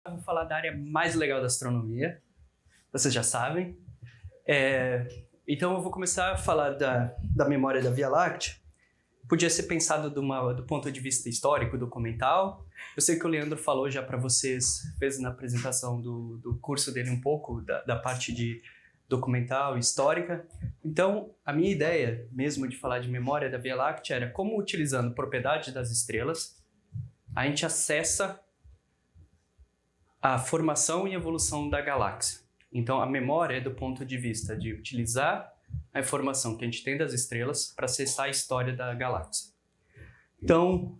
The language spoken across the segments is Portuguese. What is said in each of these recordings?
Vou falar da área mais legal da astronomia, vocês já sabem. Então eu vou começar a falar da memória da Via Láctea. Podia ser pensado do ponto de vista histórico, documental. Eu sei que o Leandro falou já para vocês, fez na apresentação do curso dele um pouco da parte de documental e histórica. Então, a minha ideia mesmo de falar de memória da Via Láctea era como, utilizando propriedades das estrelas, a gente acessa a formação e evolução da galáxia. Então, a memória é do ponto de vista de utilizar a informação que a gente tem das estrelas para acessar a história da galáxia. Então,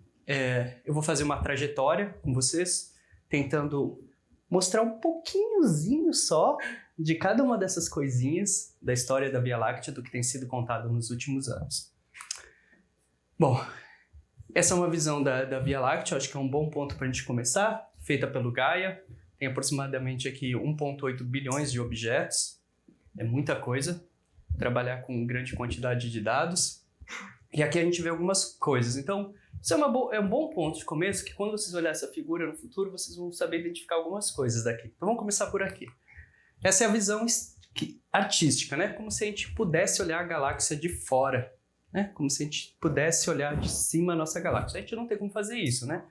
eu vou fazer uma trajetória com vocês, tentando mostrar um pouquinhozinho só de cada uma dessas coisinhas da história da Via Láctea, do que tem sido contado nos últimos anos. Bom, essa é uma visão da Via Láctea, acho que é um bom ponto para a gente começar, feita pelo Gaia. Tem aproximadamente aqui 1,8 bilhões de objetos, é muita coisa, trabalhar com grande quantidade de dados. E aqui a gente vê algumas coisas. Então, isso é um bom ponto de começo, que quando vocês olharem essa figura no futuro, vocês vão saber identificar algumas coisas daqui. Então vamos começar por aqui. Essa é a visão artística, né? Como se a gente pudesse olhar a galáxia de fora, né? Como se a gente pudesse olhar de cima a nossa galáxia. A gente não tem como fazer isso, né?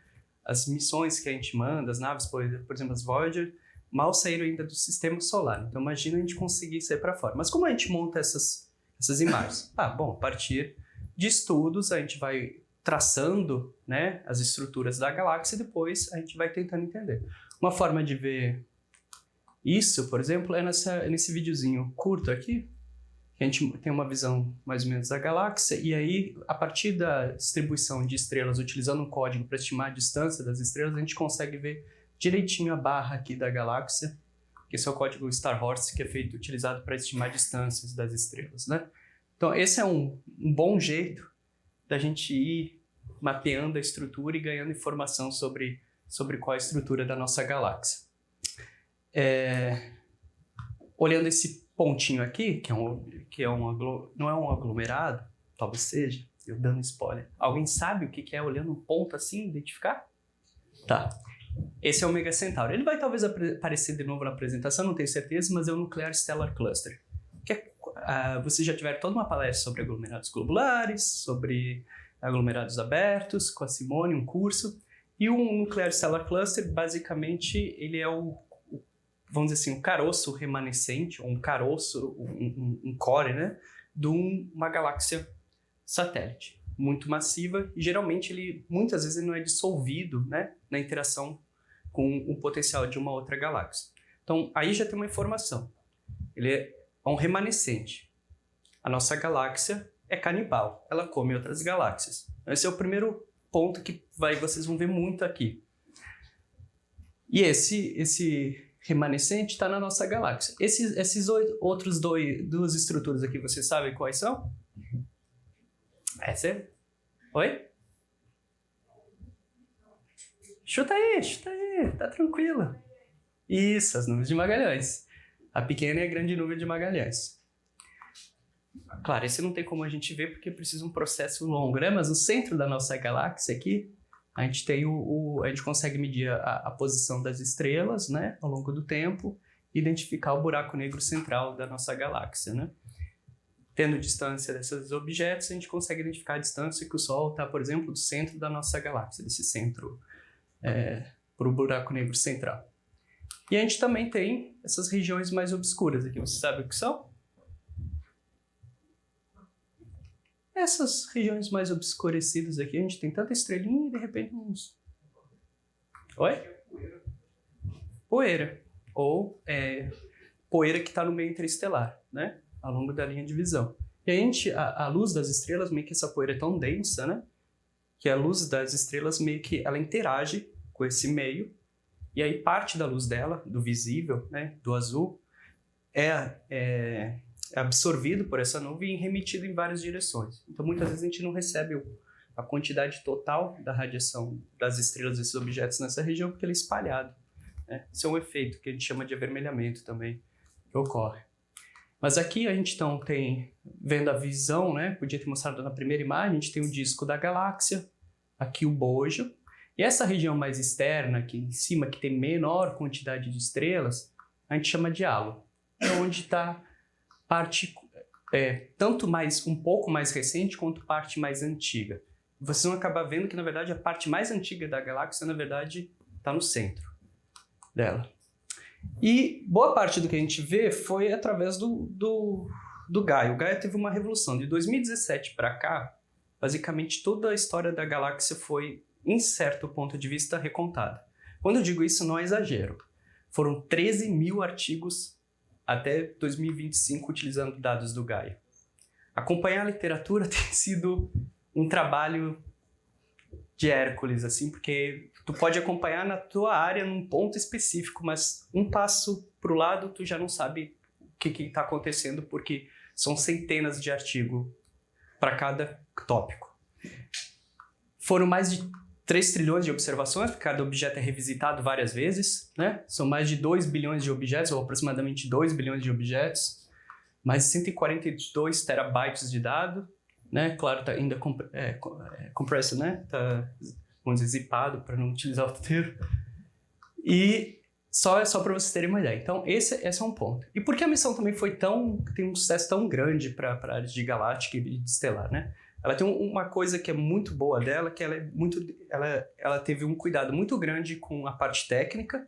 As missões que a gente manda, as naves, por exemplo, as Voyager, mal saíram ainda do sistema solar. Então imagina a gente conseguir sair para fora. Mas como a gente monta essas imagens? Bom, a partir de estudos a gente vai traçando, né, as estruturas da galáxia e depois a gente vai tentando entender. Uma forma de ver isso, por exemplo, é nesse videozinho curto aqui, que a gente tem uma visão mais ou menos da galáxia, e aí, a partir da distribuição de estrelas, utilizando um código para estimar a distância das estrelas, a gente consegue ver direitinho a barra aqui da galáxia, que esse é o código Star-Horse, que é utilizado para estimar distâncias das estrelas, né? Então, esse é um bom jeito da gente ir mapeando a estrutura e ganhando informação sobre qual é a estrutura da nossa galáxia. Olhando esse pontinho aqui, não é um aglomerado, talvez seja, eu dando spoiler. Alguém sabe o que é olhando um ponto assim, identificar? Tá. Esse é o Omega Centauri. Ele vai talvez aparecer de novo na apresentação, não tenho certeza, mas é o Nuclear Stellar Cluster. Vocês já tiveram toda uma palestra sobre aglomerados globulares, sobre aglomerados abertos, com a Simone, um curso. E o Nuclear Stellar Cluster, basicamente, ele é vamos dizer assim, um caroço remanescente, ou um caroço, um core, né, de uma galáxia satélite, muito massiva, e geralmente muitas vezes ele não é dissolvido, né, na interação com o potencial de uma outra galáxia. Então, aí já tem uma informação. Ele é um remanescente. A nossa galáxia é canibal, ela come outras galáxias. Esse é o primeiro ponto que vocês vão ver muito aqui. E esse remanescente está na nossa galáxia. Esses outros duas estruturas aqui, vocês sabem quais são? Oi? Chuta aí, tá tranquilo. Isso, as nuvens de Magalhães. A pequena e a grande nuvem de Magalhães. Claro, esse não tem como a gente ver porque precisa um processo longo, né? Mas no centro da nossa galáxia aqui, a gente tem a gente consegue medir a posição das estrelas, né, ao longo do tempo, e identificar o buraco negro central da nossa galáxia, né? Tendo distância desses objetos, a gente consegue identificar a distância que o Sol está, por exemplo, do centro da nossa galáxia, desse centro para o buraco negro central. E a gente também tem essas regiões mais obscuras aqui. Você sabe o que são? Essas regiões mais obscurecidas aqui, a gente tem tanta estrelinha e de repente uns... Oi? Poeira. Ou poeira que está no meio interestelar, né? Ao longo da linha de visão. E a luz das estrelas, meio que essa poeira é tão densa, né? Que a luz das estrelas meio que ela interage com esse meio, e aí parte da luz dela, do visível, né? Do azul, é absorvido por essa nuvem e remetido em várias direções. Então, muitas vezes a gente não recebe a quantidade total da radiação das estrelas, desses objetos nessa região, porque ele é espalhado, né? Isso é um efeito que a gente chama de avermelhamento também, que ocorre. Mas aqui a gente então tem, vendo a visão, né? Podia ter mostrado na primeira imagem, a gente tem o disco da galáxia, aqui o bojo, E essa região mais externa, aqui em cima, que tem menor quantidade de estrelas, a gente chama de halo. É onde está parte tanto um pouco mais recente quanto parte mais antiga. Vocês vão acabar vendo que, na verdade, a parte mais antiga da galáxia, na verdade, está no centro dela. E boa parte do que a gente vê foi através do Gaia. O Gaia teve uma revolução. De 2017 para cá, basicamente toda a história da galáxia foi, em certo ponto de vista, recontada. Quando eu digo isso, não é exagero. Foram 13 mil artigos até 2025 utilizando dados do Gaia. Acompanhar a literatura tem sido um trabalho de Hércules, assim, porque tu pode acompanhar na tua área num ponto específico, mas um passo para o lado tu já não sabe o que está acontecendo, porque são centenas de artigos para cada tópico. Foram mais de 3 trilhões de observações, porque cada objeto é revisitado várias vezes, né? São mais de 2 bilhões de objetos, ou aproximadamente 2 bilhões de objetos, mais de 142 terabytes de dado, né? Claro, tá ainda compressed, né? Tá, vamos dizer, zipado, para não utilizar o termo. E só para vocês terem uma ideia. Então, esse é um ponto. E por que a missão também tem um sucesso tão grande para a área de galáctica e de estelar, né? Ela tem uma coisa que é muito boa dela, que ela teve um cuidado muito grande com a parte técnica,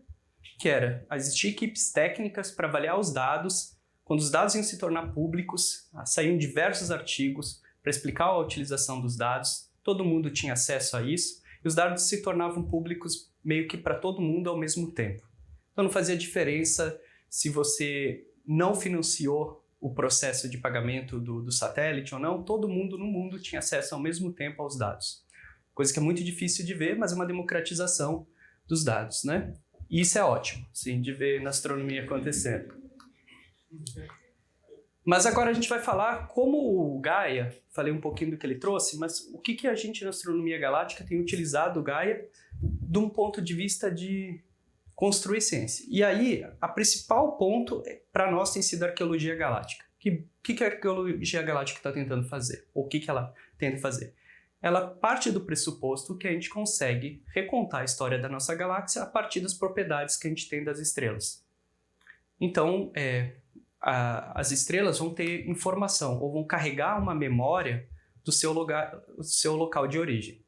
que era existir equipes técnicas para avaliar os dados. Quando os dados iam se tornar públicos, saíam diversos artigos para explicar a utilização dos dados, todo mundo tinha acesso a isso, e os dados se tornavam públicos meio que para todo mundo ao mesmo tempo. Então não fazia diferença se você não financiou o processo de pagamento do satélite ou não, todo mundo no mundo tinha acesso ao mesmo tempo aos dados. Coisa que é muito difícil de ver, mas é uma democratização dos dados, né? E isso é ótimo, sim, de ver na astronomia acontecendo. Mas agora a gente vai falar como o Gaia, falei um pouquinho do que ele trouxe, mas o que a gente na astronomia galáctica tem utilizado o Gaia de um ponto de vista de construir ciência. E aí, a principal ponto para nós tem sido a arqueologia galáctica. O que a arqueologia galáctica está tentando fazer? Ou o que ela tenta fazer? Ela parte do pressuposto que a gente consegue recontar a história da nossa galáxia a partir das propriedades que a gente tem das estrelas. Então, as estrelas vão ter informação, ou vão carregar uma memória do seu local de origem.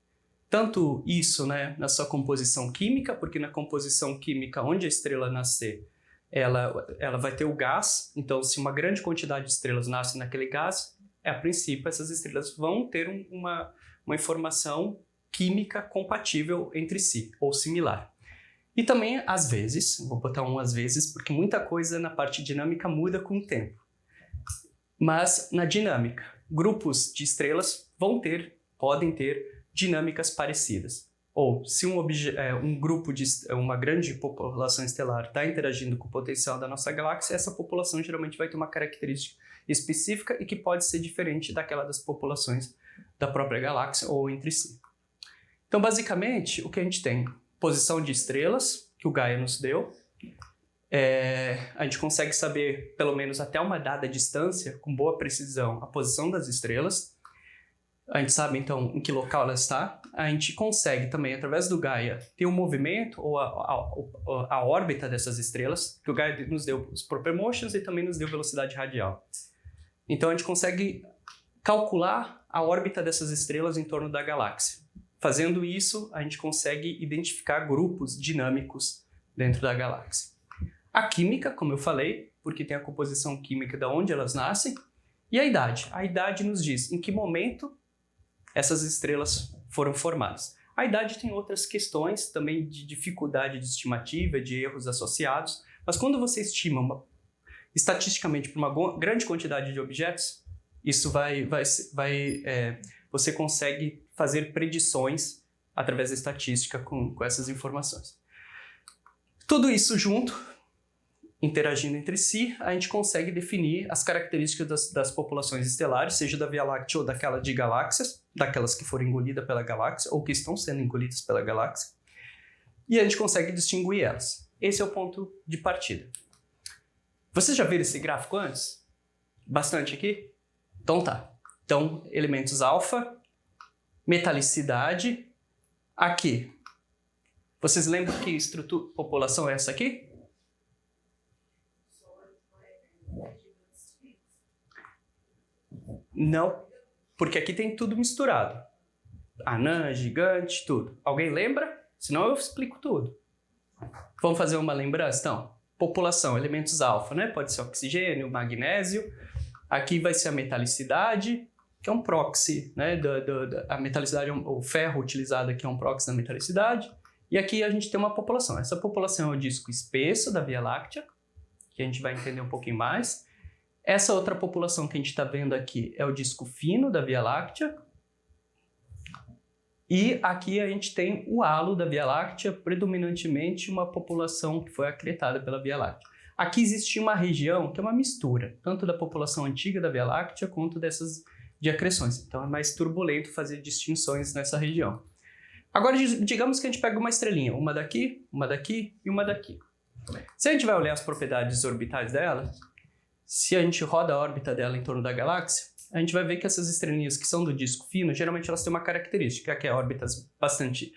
Tanto isso, né, na sua composição química, porque na composição química onde a estrela nascer, ela vai ter o gás. Então, se uma grande quantidade de estrelas nasce naquele gás, a princípio essas estrelas vão ter uma informação química compatível entre si, ou similar. E também, às vezes, vou botar às vezes, porque muita coisa na parte dinâmica muda com o tempo. Mas na dinâmica, grupos de estrelas podem ter dinâmicas parecidas. Ou se um grupo uma grande população estelar está interagindo com o potencial da nossa galáxia, essa população geralmente vai ter uma característica específica e que pode ser diferente daquela das populações da própria galáxia ou entre si. Então, basicamente, o que a gente tem? Posição de estrelas, que o Gaia nos deu. A gente consegue saber, pelo menos até uma dada distância, com boa precisão, a posição das estrelas. A gente sabe, então, em que local ela está. A gente consegue também, através do Gaia, ter um movimento ou a órbita dessas estrelas, que o Gaia nos deu os proper motions e também nos deu velocidade radial. Então, a gente consegue calcular a órbita dessas estrelas em torno da galáxia. Fazendo isso, a gente consegue identificar grupos dinâmicos dentro da galáxia. A química, como eu falei, porque tem a composição química de onde elas nascem, e a idade. A idade nos diz em que momento essas estrelas foram formadas. A idade tem outras questões também de dificuldade de estimativa, de erros associados, mas quando você estima estatisticamente para uma grande quantidade de objetos, isso você consegue fazer predições através da estatística com essas informações. Tudo isso junto, interagindo entre si, a gente consegue definir as características das populações estelares, seja da Via Láctea ou daquela de galáxias, daquelas que foram engolidas pela galáxia ou que estão sendo engolidas pela galáxia, e a gente consegue distinguir elas. Esse é o ponto de partida. Vocês já viram esse gráfico antes? Bastante aqui? Então tá. Então, elementos alfa, metalicidade, aqui Vocês lembram que população é essa aqui? Não, porque aqui tem tudo misturado. Anã, gigante, tudo. Alguém lembra? Senão eu explico tudo. Vamos fazer uma lembrança, então? População, elementos alfa, né? Pode ser oxigênio, magnésio. Aqui vai ser a metalicidade, que é um proxy, né? A metalicidade, o ferro utilizado aqui é um proxy da metalicidade. E aqui a gente tem uma população. Essa população é o disco espesso da Via Láctea, que a gente vai entender um pouquinho mais. Essa outra população que a gente está vendo aqui é o disco fino da Via Láctea. E aqui a gente tem o halo da Via Láctea, predominantemente uma população que foi acretada pela Via Láctea. Aqui existe uma região que é uma mistura, tanto da população antiga da Via Láctea quanto dessas de acreções. Então é mais turbulento fazer distinções nessa região. Agora, digamos que a gente pega uma estrelinha, uma daqui e uma daqui. Se a gente vai olhar as propriedades orbitais dela, se a gente roda a órbita dela em torno da galáxia, a gente vai ver que essas estrelinhas que são do disco fino, geralmente elas têm uma característica, que é órbitas bastante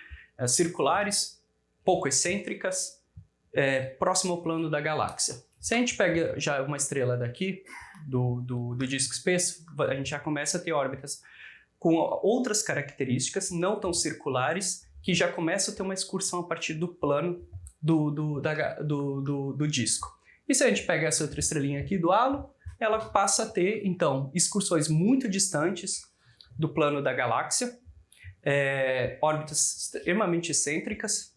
circulares, pouco excêntricas, próximo ao plano da galáxia. Se a gente pega já uma estrela daqui, do disco espesso, a gente já começa a ter órbitas com outras características, não tão circulares, que já começam a ter uma excursão a partir do plano do disco. E se a gente pega essa outra estrelinha aqui do halo, ela passa a ter, então, excursões muito distantes do plano da galáxia, órbitas extremamente excêntricas,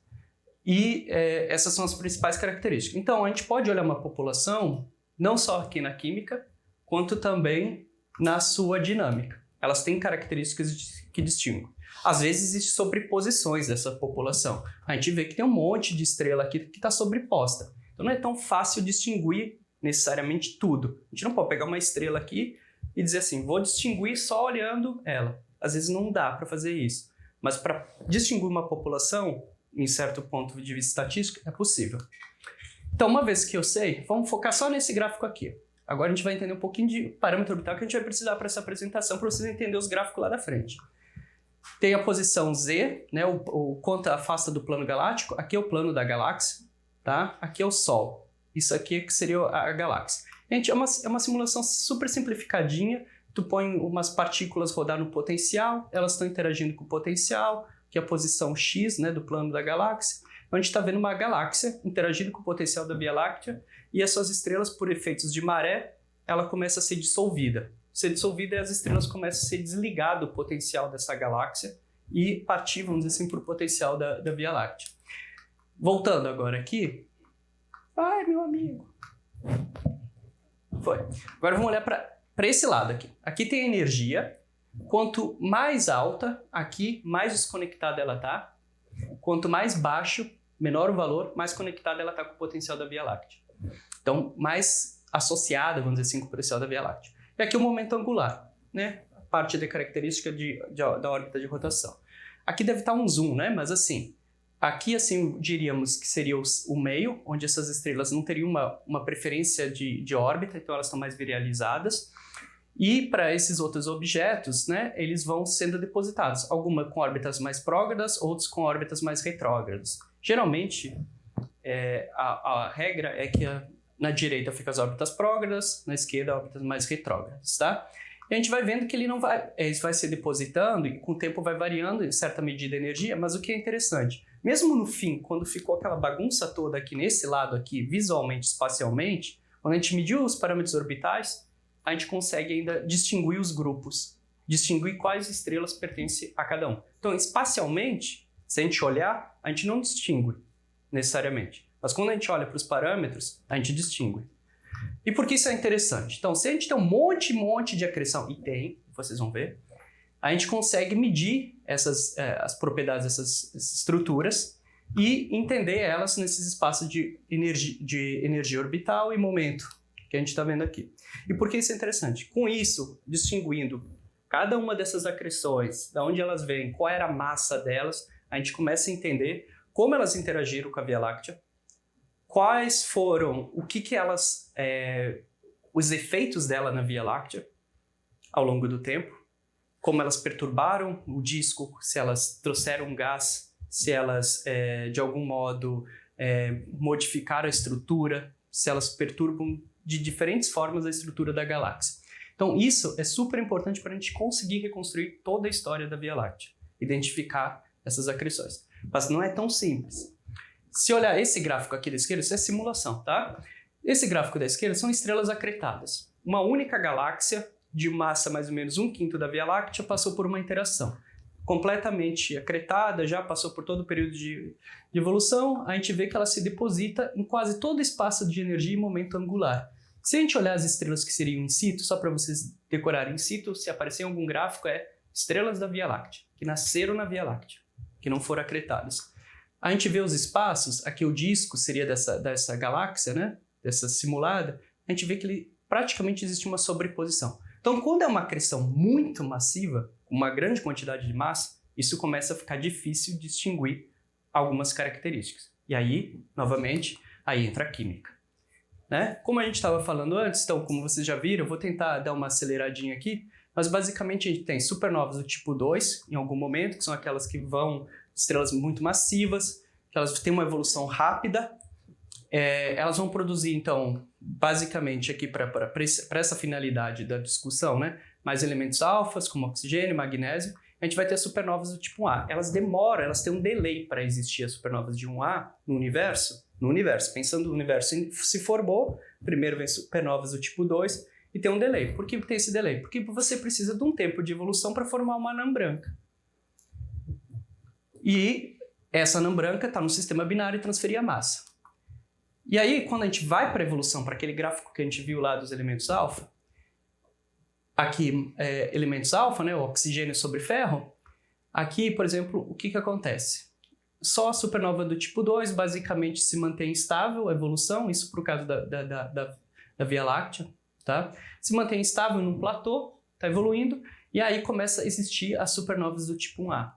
e essas são as principais características. Então, a gente pode olhar uma população, não só aqui na química, quanto também na sua dinâmica. Elas têm características que distinguem. Às vezes, existem sobreposições dessa população. A gente vê que tem um monte de estrela aqui que está sobreposta. Então não é tão fácil distinguir necessariamente tudo. A gente não pode pegar uma estrela aqui e dizer assim, vou distinguir só olhando ela. Às vezes não dá para fazer isso. Mas para distinguir uma população, em certo ponto de vista estatístico, é possível. Então, uma vez que eu sei, vamos focar só nesse gráfico aqui. Agora a gente vai entender um pouquinho de parâmetro orbital que a gente vai precisar para essa apresentação, para vocês entenderem os gráficos lá da frente. Tem a posição Z, né, o quanto afasta do plano galáctico. Aqui é o plano da galáxia. Tá? Aqui é o Sol. Isso aqui que seria a galáxia. Gente, é uma simulação super simplificadinha. Tu põe umas partículas rodar no potencial, elas estão interagindo com o potencial, que é a posição X, né, do plano da galáxia. Então a gente está vendo uma galáxia interagindo com o potencial da Via Láctea e as suas estrelas, por efeitos de maré, ela começa a ser dissolvida. Ser dissolvida e as estrelas começam a ser desligadas do potencial dessa galáxia e partir, vamos dizer assim, para o potencial da Via Láctea. Voltando agora aqui. Ai, meu amigo. Foi. Agora vamos olhar para esse lado aqui. Aqui tem a energia. Quanto mais alta, aqui, mais desconectada ela está. Quanto mais baixo, menor o valor, mais conectada ela está com o potencial da Via Láctea. Então, mais associada, vamos dizer assim, com o potencial da Via Láctea. E aqui o momento angular, né? A parte da característica da órbita de rotação. Aqui deve estar um zoom, né? Mas assim... Aqui, assim, diríamos que seria o meio, onde essas estrelas não teriam uma preferência de órbita, então elas estão mais virializadas. E para esses outros objetos, né, eles vão sendo depositados, algumas com órbitas mais prógradas, outros com órbitas mais retrógradas. Geralmente, a regra é que na direita fica as órbitas prógradas, na esquerda órbitas mais retrógradas, tá? E a gente vai vendo que ele vai se depositando e com o tempo vai variando em certa medida a energia, mas o que é interessante, mesmo no fim, quando ficou aquela bagunça toda aqui nesse lado aqui, visualmente, espacialmente, quando a gente mediu os parâmetros orbitais, a gente consegue ainda distinguir os grupos, distinguir quais estrelas pertencem a cada um. Então, espacialmente, se a gente olhar, a gente não distingue necessariamente. Mas quando a gente olha para os parâmetros, a gente distingue. E por que isso é interessante? Então, se a gente tem um monte de acreção, e tem, vocês vão ver, a gente consegue medir as propriedades dessas estruturas e entender elas nesses espaços de energia orbital e momento que a gente está vendo aqui. E por que isso é interessante? Com isso, distinguindo cada uma dessas acreções, de onde elas vêm, qual era a massa delas, a gente começa a entender como elas interagiram com a Via Láctea, quais foram, os efeitos dela na Via Láctea ao longo do tempo, como elas perturbaram o disco, se elas trouxeram gás, se elas, de algum modo, modificaram a estrutura, se elas perturbam de diferentes formas a estrutura da galáxia. Então, isso é super importante para a gente conseguir reconstruir toda a história da Via Láctea, identificar essas acreções. Mas não é tão simples. Se olhar esse gráfico aqui da esquerda, isso é simulação, tá? Esse gráfico da esquerda são estrelas acretadas. Uma única galáxia, de massa mais ou menos 1/5 da Via Láctea, passou por uma interação. Completamente acretada, já passou por todo o período de evolução, a gente vê que ela se deposita em quase todo o espaço de energia e momento angular. Se a gente olhar as estrelas que seriam in situ, só para vocês decorarem in situ, se aparecer em algum gráfico, é estrelas da Via Láctea, que nasceram na Via Láctea, que não foram acretadas. A gente vê os espaços, aqui o disco seria dessa galáxia, né? Dessa simulada, a gente vê que ele praticamente existe uma sobreposição. Então, quando é uma acreção muito massiva, uma grande quantidade de massa, isso começa a ficar difícil distinguir algumas características. E aí, novamente, aí entra a química. Né? Como a gente estava falando antes, então, como vocês já viram, eu vou tentar dar uma aceleradinha aqui, mas basicamente a gente tem supernovas do tipo 2, em algum momento, que são aquelas que vão, estrelas muito massivas, que elas têm uma evolução rápida. Elas vão produzir, então, basicamente aqui para essa finalidade da discussão, né, mais elementos alfas, como oxigênio, magnésio. A gente vai ter as supernovas do tipo 1A. Elas demoram, elas têm um delay para existir as supernovas de 1A no universo. Pensando no universo se formou, primeiro vem supernovas do tipo 2 e tem um delay. Por que tem esse delay? Porque você precisa de um tempo de evolução para formar uma anã branca. E essa anã branca está no sistema binário e transferir a massa. E aí, quando a gente vai para a evolução, para aquele gráfico que a gente viu lá dos elementos alfa, aqui, elementos alfa, né, o oxigênio sobre ferro, aqui, por exemplo, o que acontece? Só a supernova do tipo 2 basicamente se mantém estável, a evolução, isso por causa da Via Láctea, tá? Se mantém estável num platô, está evoluindo, e aí começa a existir as supernovas do tipo 1A.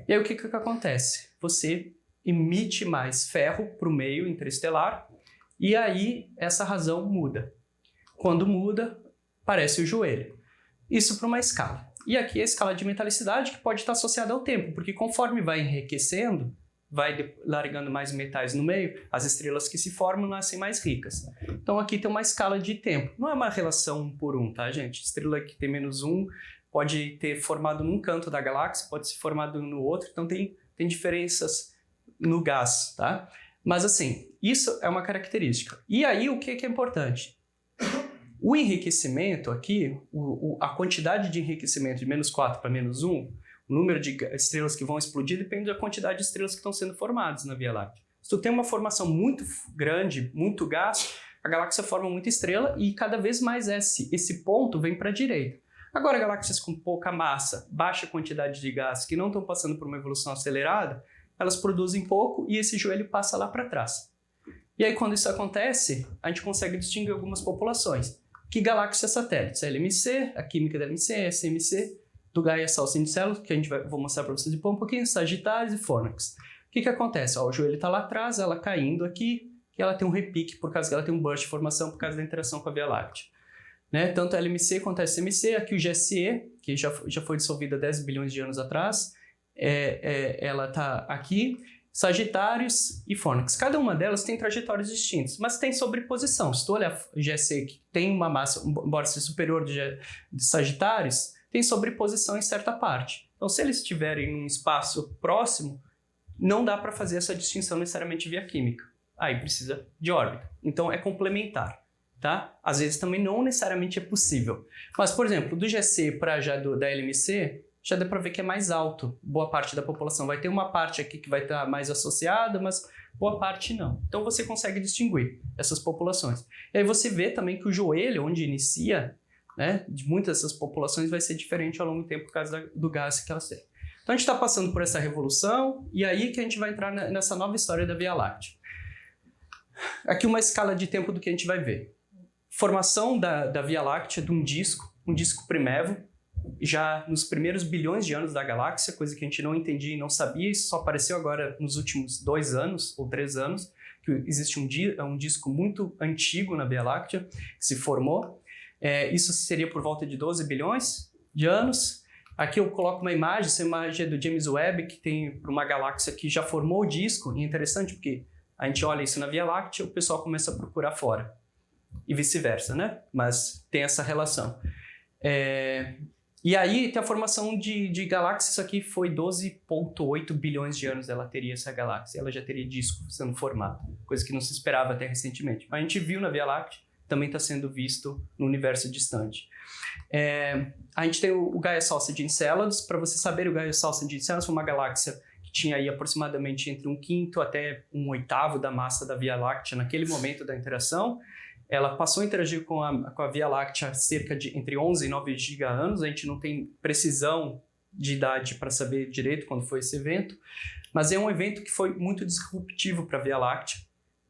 E aí o que acontece? Você emite mais ferro para o meio interestelar, e aí essa razão muda. Quando muda, aparece o joelho. Isso para uma escala. E aqui a escala de metalicidade que pode estar associada ao tempo, porque conforme vai enriquecendo, vai largando mais metais no meio, as estrelas que se formam nascem mais ricas. Então aqui tem uma escala de tempo. Não é uma relação 1 por 1, tá, gente? Estrela que tem -1 pode ter formado num canto da galáxia, pode ser formado no outro, então tem diferenças no gás, tá? Mas assim, isso é uma característica. E aí o que é importante? O enriquecimento aqui, a quantidade de enriquecimento de -4 para -1, o número de estrelas que vão explodir depende da quantidade de estrelas que estão sendo formadas na Via Láctea. Se tu tem uma formação muito grande, muito gás, a galáxia forma muita estrela e cada vez mais esse ponto vem para a direita. Agora, galáxias com pouca massa, baixa quantidade de gás, que não estão passando por uma evolução acelerada, elas produzem pouco e esse joelho passa lá para trás. E aí, quando isso acontece, a gente consegue distinguir algumas populações. Que galáxias satélites? A LMC, a química da LMC, a SMC, do Gaia Salcincello, que vou mostrar para vocês depois um pouquinho, Sagitários e Fornax. O que acontece? O joelho está lá atrás, ela caindo aqui, e ela tem um repique, por causa que ela tem um burst de formação por causa da interação com a Via Láctea. Né? Tanto a LMC quanto a SMC, aqui o GSE, que já foi dissolvida há 10 bilhões de anos atrás, ela está aqui, Sagitários e Fornax. Cada uma delas tem trajetórias distintas, mas tem sobreposição. Se tu olhar o GSE, que tem uma massa, embora seja superior de Sagitários, tem sobreposição em certa parte. Então, se eles estiverem em um espaço próximo, não dá para fazer essa distinção necessariamente via química. Aí precisa de órbita. Então, é complementar. Tá? Às vezes também não necessariamente é possível. Mas, por exemplo, do GC para já da LMC, já dá para ver que é mais alto. Boa parte da população vai ter uma parte aqui que vai estar mais associada, mas boa parte não. Então você consegue distinguir essas populações. E aí você vê também que o joelho, onde inicia, né, de muitas dessas populações, vai ser diferente ao longo do tempo por causa do gás que elas têm. Então a gente está passando por essa revolução, e aí que a gente vai entrar nessa nova história da Via Láctea. Aqui uma escala de tempo do que a gente vai ver. Formação da Via Láctea de um disco primevo, já nos primeiros bilhões de anos da galáxia, coisa que a gente não entendia e não sabia, isso só apareceu agora nos últimos 2 anos ou 3 anos, que existe um disco muito antigo na Via Láctea, que se formou. Isso seria por volta de 12 bilhões de anos, Aqui eu coloco uma imagem, essa imagem é do James Webb, que tem para uma galáxia que já formou o disco, e é interessante porque a gente olha isso na Via Láctea, o pessoal começa a procurar fora, e vice-versa, né? Mas tem essa relação. E aí tem a formação de galáxias, isso aqui foi 12,8 bilhões de anos ela teria essa galáxia, ela já teria disco sendo formado, coisa que não se esperava até recentemente. Mas a gente viu na Via Láctea, também está sendo visto no universo distante. A gente tem o Gaia Sausage Enceladus. Para você saber, o Gaia Sausage Enceladus foi uma galáxia que tinha aí aproximadamente entre 1/5 até 1/8 da massa da Via Láctea naquele momento da interação. Ela passou a interagir com a Via Láctea cerca de entre 11 e 9 giga-anos. A gente não tem precisão de idade para saber direito quando foi esse evento, mas é um evento que foi muito disruptivo para a Via Láctea,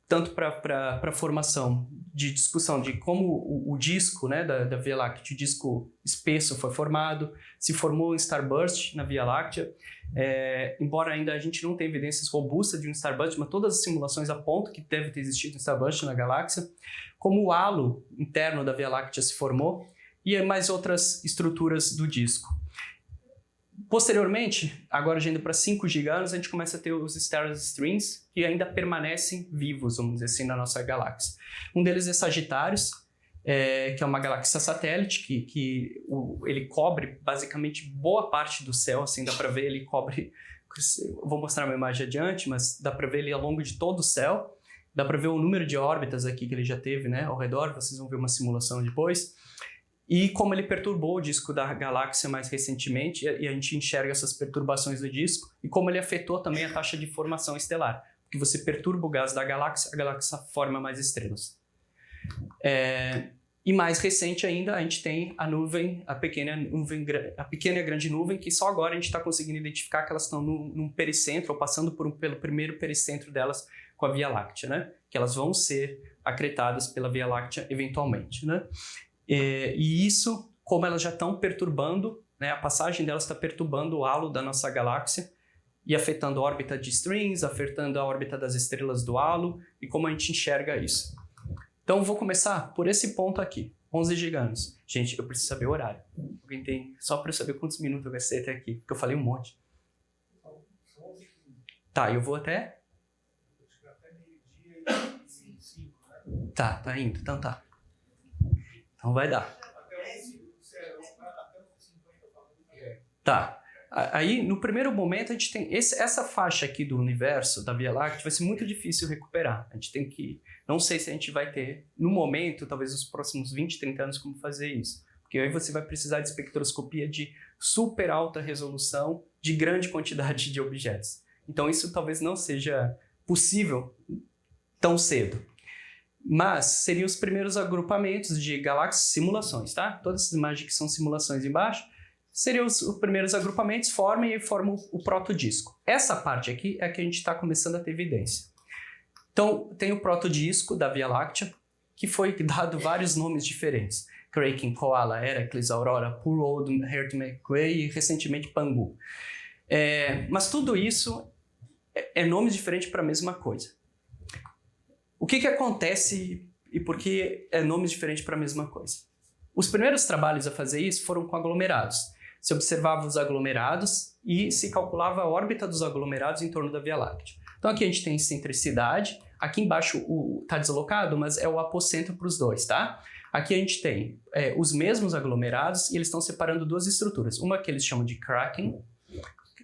tanto para a formação de discussão de como o disco, né, da Via Láctea, o disco espesso foi formado, se formou um starburst na Via Láctea, embora ainda a gente não tenha evidências robustas de um starburst, mas todas as simulações apontam que deve ter existido um starburst na galáxia, como o halo interno da Via Láctea se formou, e mais outras estruturas do disco. Posteriormente, agora já indo para 5 giga-anos, a gente começa a ter os Stars Strings, que ainda permanecem vivos, vamos dizer assim, na nossa galáxia. Um deles é Sagitários, que é uma galáxia satélite, que ele cobre basicamente boa parte do céu, assim, dá para ver, ele cobre, vou mostrar uma imagem adiante, mas dá para ver ele ao longo de todo o céu, dá para ver o número de órbitas aqui que ele já teve, né, ao redor, vocês vão ver uma simulação depois. E como ele perturbou o disco da galáxia mais recentemente, e a gente enxerga essas perturbações do disco, e como ele afetou também a taxa de formação estelar, porque você perturba o gás da galáxia, a galáxia forma mais estrelas. E mais recente ainda, a gente tem a nuvem, a pequena e a grande nuvem, que só agora a gente está conseguindo identificar que elas estão num pericentro, ou passando pelo primeiro pericentro delas com a Via Láctea, né? Que elas vão ser acretadas pela Via Láctea eventualmente, né? E isso, como elas já estão perturbando, né, a passagem delas está perturbando o halo da nossa galáxia e afetando a órbita de Strings, afetando a órbita das estrelas do halo, e como a gente enxerga isso. Então, vou começar por esse ponto aqui, 11 giga-anos. Gente, eu preciso saber o horário. Alguém tem, só para eu saber quantos minutos eu gastei até aqui, porque eu falei um monte. Tá, eu vou até... Tá indo, então tá. Então vai dar. Tá. Aí, no primeiro momento, a gente tem essa faixa aqui do universo, da Via Láctea, vai ser muito difícil recuperar. A gente tem que... Não sei se a gente vai ter, no momento, talvez nos próximos 20, 30 anos, como fazer isso. Porque aí você vai precisar de espectroscopia de super alta resolução, de grande quantidade de objetos. Então, isso talvez não seja possível tão cedo. Mas seriam os primeiros agrupamentos de galáxias, simulações, tá? Todas essas imagens que são simulações embaixo, seriam os primeiros agrupamentos, formam o protodisco. Essa parte aqui é a que a gente está começando a ter evidência. Então, tem o protodisco da Via Láctea, que foi dado vários nomes diferentes. Kraken, Koala, Heracles, Aurora, Poor Old Earth McQuay e recentemente Pangu. Mas tudo isso é nomes diferentes para a mesma coisa. O que acontece e por que é nomes diferentes para a mesma coisa? Os primeiros trabalhos a fazer isso foram com aglomerados. Se observava os aglomerados e se calculava a órbita dos aglomerados em torno da Via Láctea. Então aqui a gente tem excentricidade, aqui embaixo está deslocado, mas é o apocentro para os dois, tá? Aqui a gente tem os mesmos aglomerados e eles estão separando duas estruturas. Uma que eles chamam de Kraken,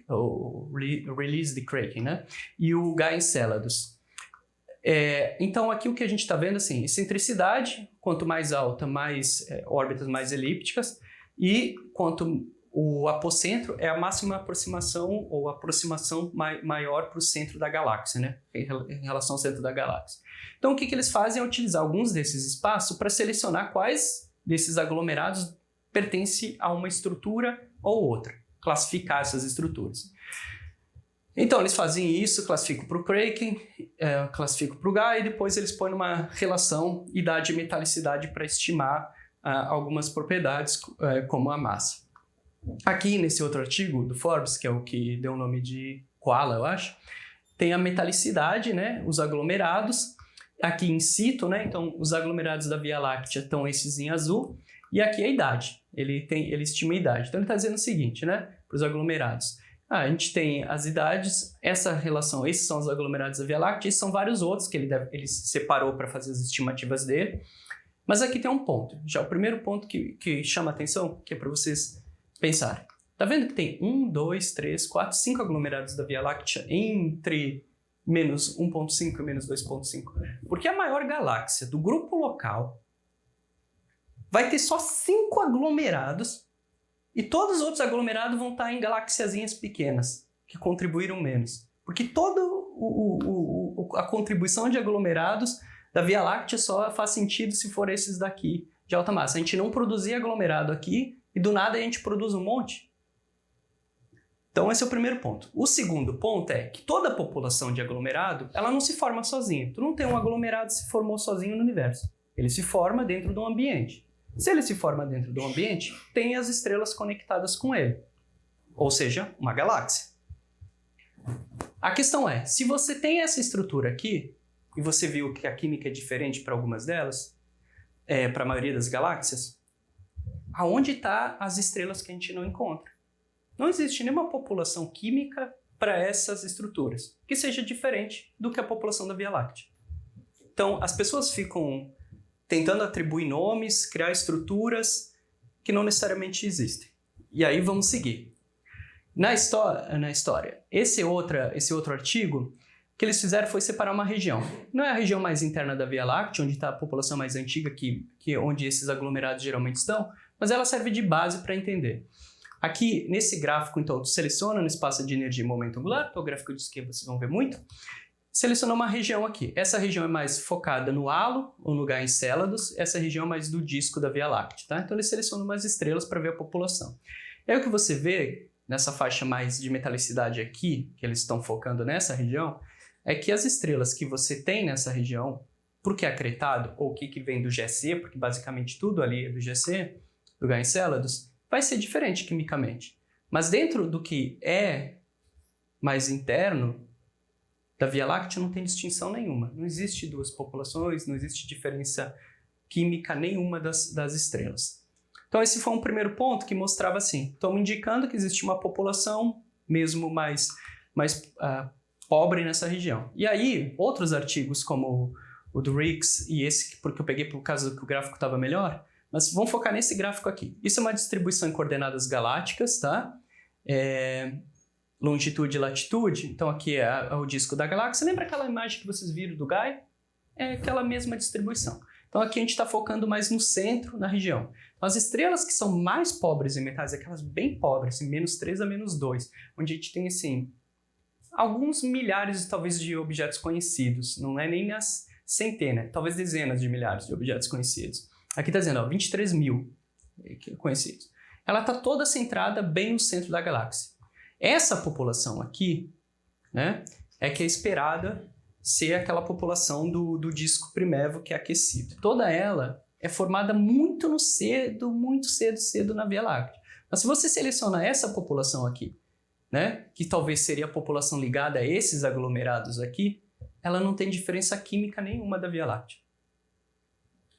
o Release de Kraken, né? E o Gaia Enceladus. Então aqui o que a gente está vendo, assim, excentricidade, quanto mais alta, mais órbitas mais elípticas, e quanto o apocentro é a máxima aproximação, ou aproximação maior para o centro da galáxia, né? Em relação ao centro da galáxia. Então o que eles fazem é utilizar alguns desses espaços para selecionar quais desses aglomerados pertencem a uma estrutura ou outra, classificar essas estruturas. Então, eles fazem isso, classificam para o Kraken, classificam para o Gaia, e depois eles põem uma relação idade e metalicidade para estimar algumas propriedades, como a massa. Aqui, nesse outro artigo do Forbes, que é o que deu o nome de Koala, eu acho, tem a metalicidade, né, os aglomerados, aqui in situ, né, então os aglomerados da Via Láctea estão esses em azul, E aqui é a idade. Ele estima a idade. Então ele está dizendo o seguinte, né? Para os aglomerados. A gente tem as idades, essa relação, esses são os aglomerados da Via Láctea, e são vários outros que ele separou para fazer as estimativas dele. Mas aqui tem um ponto. Já o primeiro ponto que chama a atenção, que é para vocês pensarem. Tá vendo que tem 1, 2, 3, 4, 5 aglomerados da Via Láctea entre menos 1,5 e menos 2,5? Porque a maior galáxia do grupo local vai ter só 5 aglomerados e todos os outros aglomerados vão estar em galáxiazinhas pequenas, que contribuíram menos. Porque toda a contribuição de aglomerados da Via Láctea só faz sentido se for esses daqui de alta massa. A gente não produzia aglomerado aqui e do nada a gente produz um monte. Então esse é o primeiro ponto. O segundo ponto é que toda a população de aglomerado, ela não se forma sozinha. Tu não tem um aglomerado que se formou sozinho no universo. Ele se forma dentro de um ambiente. Se ele se forma dentro de um ambiente, tem as estrelas conectadas com ele. Ou seja, uma galáxia. A questão é, se você tem essa estrutura aqui, e você viu que a química é diferente para algumas delas, para a maioria das galáxias, aonde estão as estrelas que a gente não encontra? Não existe nenhuma população química para essas estruturas que seja diferente do que a população da Via Láctea. Então, as pessoas ficam tentando atribuir nomes, criar estruturas que não necessariamente existem. E aí vamos seguir. Na história, esse outro artigo, o que eles fizeram foi separar uma região. Não é a região mais interna da Via Láctea, onde está a população mais antiga, onde esses aglomerados geralmente estão, mas ela serve de base para entender. Aqui, nesse gráfico, então, tu seleciona no espaço de energia e momento angular, que é o gráfico de esquerda, vocês vão ver muito. Seleciona uma região aqui. Essa região é mais focada no halo, ou no lugar Encélados. Essa região é mais do disco da Via Láctea, tá? Então, ele seleciona umas estrelas para ver a população. E aí, o que você vê, nessa faixa mais de metalicidade aqui, que eles estão focando nessa região, é que as estrelas que você tem nessa região, porque é acretado, ou o que vem do GC, porque basicamente tudo ali é do GC, do lugar Encélados, vai ser diferente quimicamente. Mas dentro do que é mais interno da Via Láctea não tem distinção nenhuma. Não existe duas populações, não existe diferença química nenhuma das estrelas. Então esse foi um primeiro ponto que mostrava assim, estamos indicando que existe uma população mesmo mais pobre nessa região. E aí, outros artigos como o do Rix e esse, porque eu peguei por causa que o gráfico estava melhor, mas vamos focar nesse gráfico aqui. Isso é uma distribuição em coordenadas galácticas, tá? Longitude e latitude. Então aqui é o disco da galáxia. Lembra aquela imagem que vocês viram do Gaia? É aquela mesma distribuição. Então aqui a gente está focando mais no centro, na região. Então, as estrelas que são mais pobres em metais, aquelas bem pobres, assim, -3 a -2, onde a gente tem assim, alguns milhares, talvez, de objetos conhecidos. Não é nem as centenas, talvez dezenas de milhares de objetos conhecidos. Aqui está dizendo, 23 mil conhecidos. Ela está toda centrada bem no centro da galáxia. Essa população aqui, né, é que é esperada ser aquela população do disco primévo que é aquecido. Toda ela é formada muito cedo na Via Láctea. Mas se você seleciona essa população aqui, né, que talvez seria a população ligada a esses aglomerados aqui, ela não tem diferença química nenhuma da Via Láctea.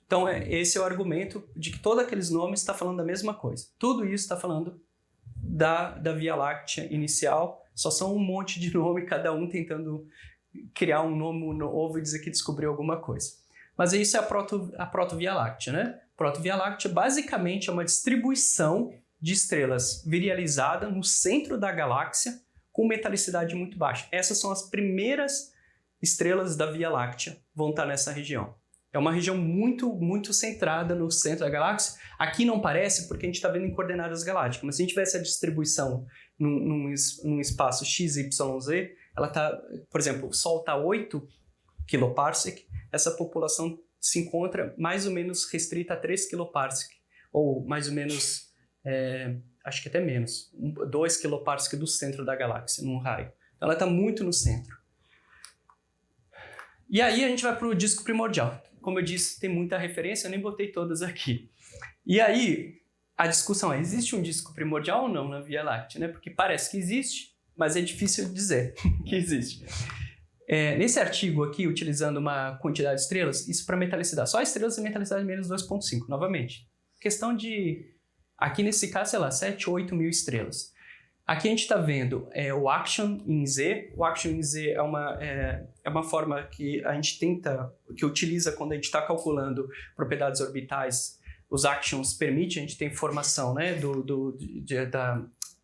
Então, esse é o argumento de que todos aqueles nomes estão falando da mesma coisa. Tudo isso está falando da Via Láctea inicial, só são um monte de nome, cada um tentando criar um nome novo e dizer que descobriu alguma coisa. Mas isso é a proto-Via Láctea, né? Proto-Via Láctea basicamente é uma distribuição de estrelas virializada no centro da galáxia com metalicidade muito baixa. Essas são as primeiras estrelas da Via Láctea, vão estar nessa região. É uma região muito centrada no centro da galáxia. Aqui não parece porque a gente está vendo em coordenadas galácticas, mas se a gente tivesse a distribuição num espaço x, y, z, ela está, por exemplo, o Sol está 8 kiloparsec, essa população se encontra mais ou menos restrita a 3 kiloparsec, ou mais ou menos, acho que até menos, 2 kiloparsec do centro da galáxia, num raio. Então ela está muito no centro. E aí a gente vai para o disco primordial. Como eu disse, tem muita referência, eu nem botei todas aqui. E aí, a discussão é, existe um disco primordial ou não na Via Láctea? Né? Porque parece que existe, mas é difícil dizer que existe. Nesse artigo aqui, utilizando uma quantidade de estrelas, isso para metalicidade, só estrelas e metalicidade menos 2,5, novamente. questão de, aqui nesse caso, sei lá, 7, 8 mil estrelas. Aqui a gente está vendo o action em Z. O action em Z é uma forma que a gente que utiliza quando a gente está calculando propriedades orbitais. Os actions permitem, a gente tem informação, né,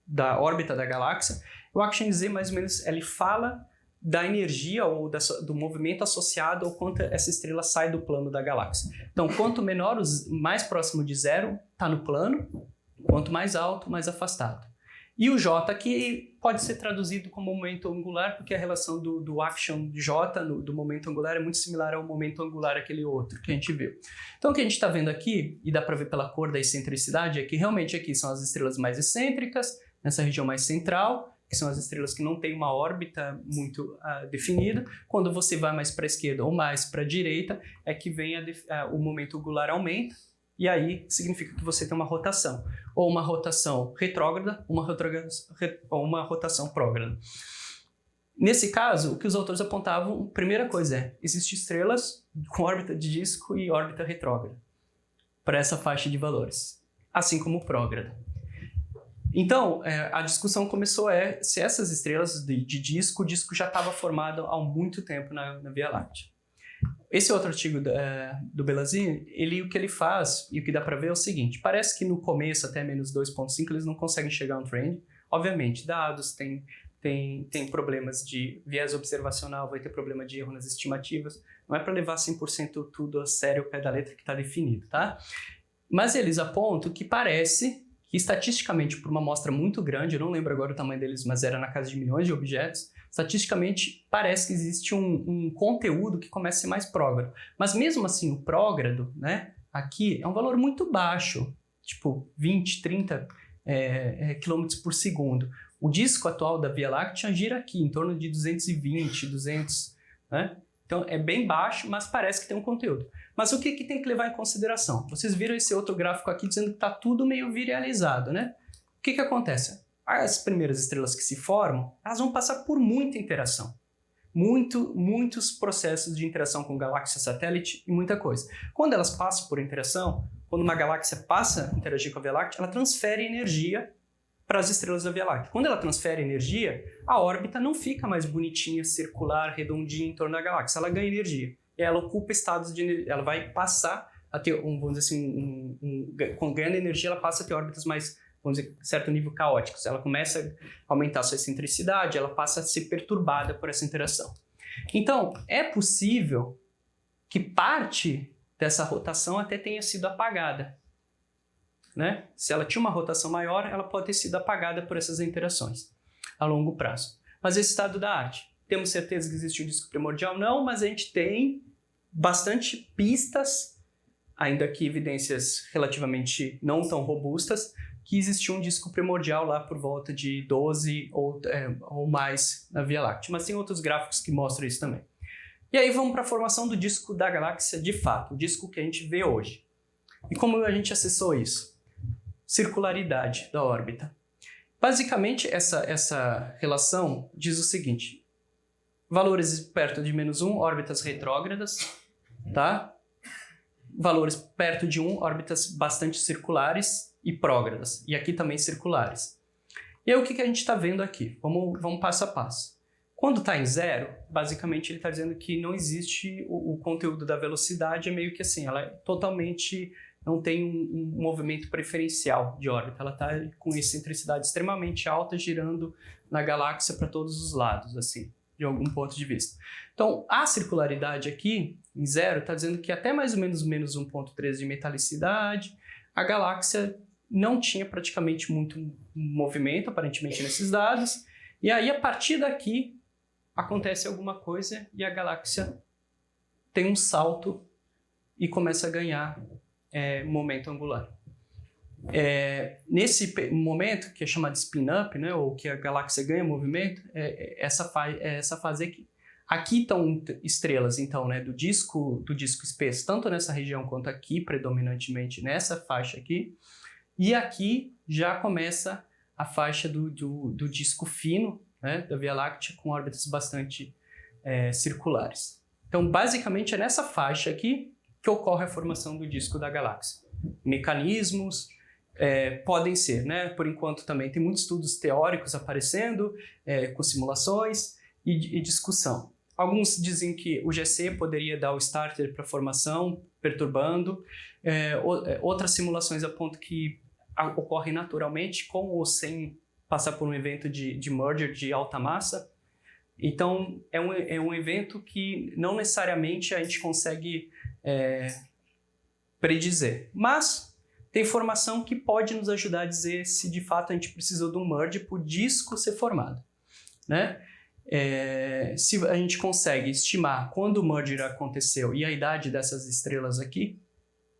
da órbita da galáxia. O action em Z, mais ou menos, ele fala da energia ou do movimento associado ao quanto essa estrela sai do plano da galáxia. Então, quanto menor, mais próximo de zero, está no plano, quanto mais alto, mais afastado. E o J aqui pode ser traduzido como momento angular, porque a relação do action de J, do momento angular, é muito similar ao momento angular aquele outro que a gente viu. Então o que a gente está vendo aqui, e dá para ver pela cor da excentricidade, é que realmente aqui são as estrelas mais excêntricas, nessa região mais central, que são as estrelas que não têm uma órbita muito definida. Quando você vai mais para a esquerda ou mais para a direita, é que vem o momento angular aumenta, e aí significa que você tem uma rotação, ou uma rotação retrógrada, ou uma rotação prógrada. Nesse caso, o que os autores apontavam, a primeira coisa existem estrelas com órbita de disco e órbita retrógrada, para essa faixa de valores, assim como prógrada. Então, a discussão começou se essas estrelas de disco, o disco já estava formado há muito tempo na Via Láctea. Esse outro artigo do Belazzi, o que ele faz, e o que dá para ver é o seguinte, parece que no começo, até menos 2.5, eles não conseguem chegar a um trend. Obviamente, dados, tem problemas de viés observacional, vai ter problema de erro nas estimativas, não é para levar 100% tudo a sério ao pé da letra que está definido, tá? Mas eles apontam que parece que estatisticamente, por uma amostra muito grande, eu não lembro agora o tamanho deles, mas era na casa de milhões de objetos, estatisticamente parece que existe um conteúdo que começa a ser mais prógrado. Mas mesmo assim, o prógrado, né, aqui é um valor muito baixo, tipo 20, 30 km por segundo. O disco atual da Via Láctea gira aqui, em torno de 220, 200, né? Então é bem baixo, mas parece que tem um conteúdo. Mas o que tem que levar em consideração? Vocês viram esse outro gráfico aqui dizendo que está tudo meio virializado, né? O que acontece? As primeiras estrelas que se formam, elas vão passar por muita interação. Muitos processos de interação com galáxia satélite e muita coisa. Quando elas passam por interação, quando uma galáxia passa a interagir com a Via Láctea, ela transfere energia para as estrelas da Via Láctea. Quando ela transfere energia, a órbita não fica mais bonitinha, circular, redondinha em torno da galáxia. Ela ganha energia. E ela ocupa estados de energia. Ela vai passar a ter, vamos dizer assim, com ganhando energia, ela passa a ter órbitas mais, vamos dizer, certo nível caóticos. Ela começa a aumentar a sua excentricidade, ela passa a ser perturbada por essa interação. Então, é possível que parte dessa rotação até tenha sido apagada. Né? Se ela tinha uma rotação maior, ela pode ter sido apagada por essas interações a longo prazo. Mas esse estado da arte, temos certeza que existe um disco primordial? Não, mas a gente tem bastante pistas, ainda que evidências relativamente não tão robustas, que existiu um disco primordial lá por volta de 12 ou mais na Via Láctea. Mas tem outros gráficos que mostram isso também. E aí vamos para a formação do disco da galáxia de fato, o disco que a gente vê hoje. E como a gente acessou isso? Circularidade da órbita. Basicamente, essa relação diz o seguinte: valores perto de -1, órbitas retrógradas, tá? Valores perto de 1, órbitas bastante circulares e prógradas. E aqui também circulares. E aí o que a gente está vendo aqui? Vamos passo a passo. Quando está em 0, basicamente ele está dizendo que não existe o conteúdo da velocidade, é meio que assim, ela é totalmente... não tem um movimento preferencial de órbita, ela está com excentricidade extremamente alta, girando na galáxia para todos os lados, assim, de algum ponto de vista. Então, a circularidade aqui, em 0, está dizendo que até mais ou menos -1.3 de metalicidade, a galáxia não tinha praticamente muito movimento, aparentemente, nesses dados, e aí, a partir daqui, acontece alguma coisa e a galáxia tem um salto e começa a ganhar momento angular. Nesse momento, que é chamado de spin-up, né, ou que a galáxia ganha movimento, essa fase aqui. Aqui estão estrelas, então, né, do disco espesso, tanto nessa região quanto aqui, predominantemente nessa faixa aqui. E aqui já começa a faixa do disco fino, né, da Via Láctea, com órbitas bastante circulares. Então, basicamente, é nessa faixa aqui que ocorre a formação do disco da galáxia. mecanismos, podem ser, né? Por enquanto também tem muitos estudos teóricos aparecendo, com simulações e discussão. Alguns dizem que o GC poderia dar o starter para a formação, perturbando. Outras simulações apontam que ocorre naturalmente, com ou sem passar por um evento de merger de alta massa. Então, é um evento que não necessariamente a gente consegue predizer. Mas tem informação que pode nos ajudar a dizer se de fato a gente precisou de um merge para o disco ser formado, né? Se a gente consegue estimar quando o merger aconteceu e a idade dessas estrelas aqui,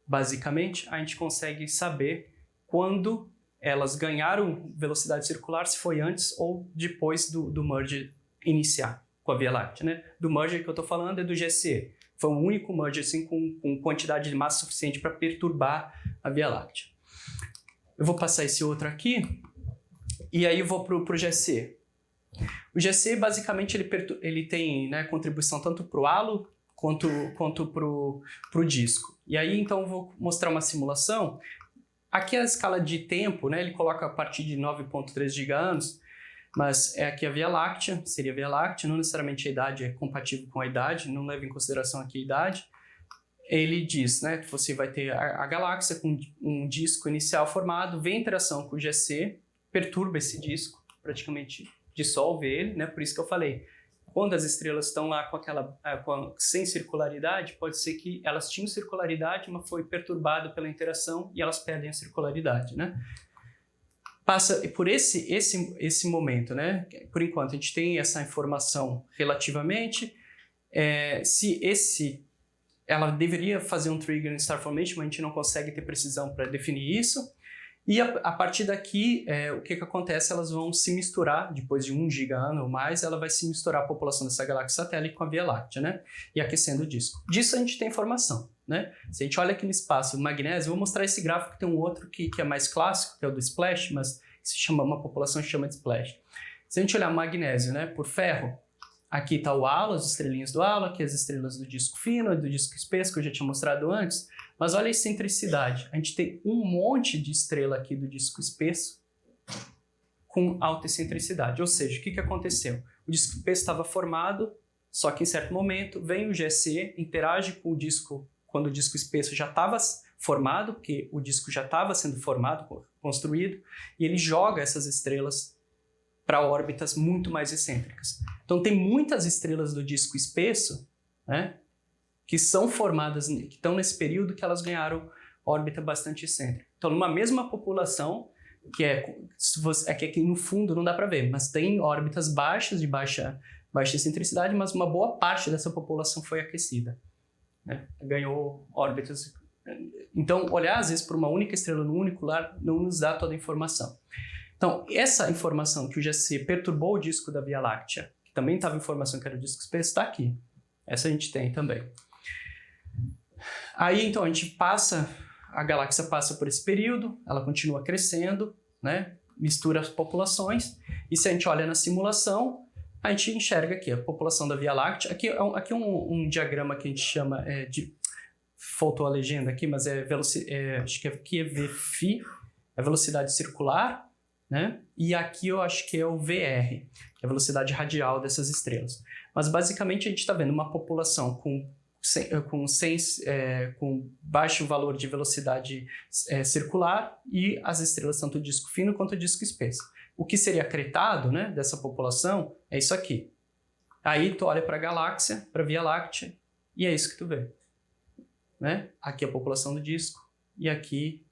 basicamente, a gente consegue saber quando elas ganharam velocidade circular, se foi antes ou depois do merger iniciar com a Via Láctea, né? Do merger que eu estou falando é do GC. Foi o único merger assim, com quantidade de massa suficiente para perturbar a Via Láctea. Eu vou passar esse outro aqui e aí eu vou para o GC. O GC, basicamente, ele tem, né, contribuição tanto para o halo quanto para o disco. E aí, então, eu vou mostrar uma simulação. Aqui a escala de tempo, né, ele coloca a partir de 9,3 giga-anos, mas aqui a Via Láctea, seria a Via Láctea, não necessariamente a idade é compatível com a idade, não leva em consideração aqui a idade. Ele diz, né, que você vai ter a galáxia com um disco inicial formado, vem interação com o GC, perturba esse disco, praticamente dissolve ele, né, por isso que eu falei, quando as estrelas estão lá sem circularidade, pode ser que elas tinham circularidade, mas foi perturbado pela interação e elas perdem a circularidade, né? Passa por esse momento, né? Por enquanto, a gente tem essa informação relativamente. Ela deveria fazer um trigger em Star Formation, mas a gente não consegue ter precisão para definir isso. E a partir daqui, o que acontece? Elas vão se misturar, depois de 1 giga-ano ou mais, ela vai se misturar a população dessa galáxia satélite com a Via Láctea, né? E aquecendo o disco. Disso a gente tem informação, né? Se a gente olha aqui no espaço, o magnésio, eu vou mostrar esse gráfico, tem um outro que é mais clássico, que é o do Splash, mas uma população chama de Splash. Se a gente olhar magnésio, né, por ferro, aqui está o halo, as estrelinhas do halo, aqui as estrelas do disco fino e do disco espesso, que eu já tinha mostrado antes. Mas olha a excentricidade. A gente tem um monte de estrela aqui do disco espesso com alta excentricidade. Ou seja, o que aconteceu? O disco espesso estava formado, só que em certo momento vem o GC, interage com o disco quando o disco espesso já estava formado, porque o disco já estava sendo formado, construído, e ele joga essas estrelas para órbitas muito mais excêntricas. Então tem muitas estrelas do disco espesso, né, que são formadas, que estão nesse período que elas ganharam órbita bastante excêntrica. Então, numa mesma população, que aqui no fundo não dá para ver, mas tem órbitas baixas, de baixa excentricidade, mas uma boa parte dessa população foi aquecida, né? Ganhou órbitas. Então, olhar às vezes para uma única estrela no único lar não nos dá toda a informação. Então, essa informação que o GC perturbou o disco da Via Láctea, que também estava informação que era o disco espesso, está aqui. Essa a gente tem também. Aí, então, a galáxia passa por esse período, ela continua crescendo, né? Mistura as populações, e se a gente olha na simulação, a gente enxerga aqui a população da Via Láctea. Aqui é um diagrama que a gente chama faltou a legenda aqui, mas acho que aqui é VFI, a velocidade circular, né? E aqui eu acho que é o VR, que é a velocidade radial dessas estrelas. Mas basicamente a gente está vendo uma população com baixo valor de velocidade circular e as estrelas tanto o disco fino quanto o disco espesso. O que seria acretado, né, dessa população é isso aqui. Aí tu olha para a galáxia, para a Via Láctea, e é isso que tu vê, né? Aqui a população do disco e aqui,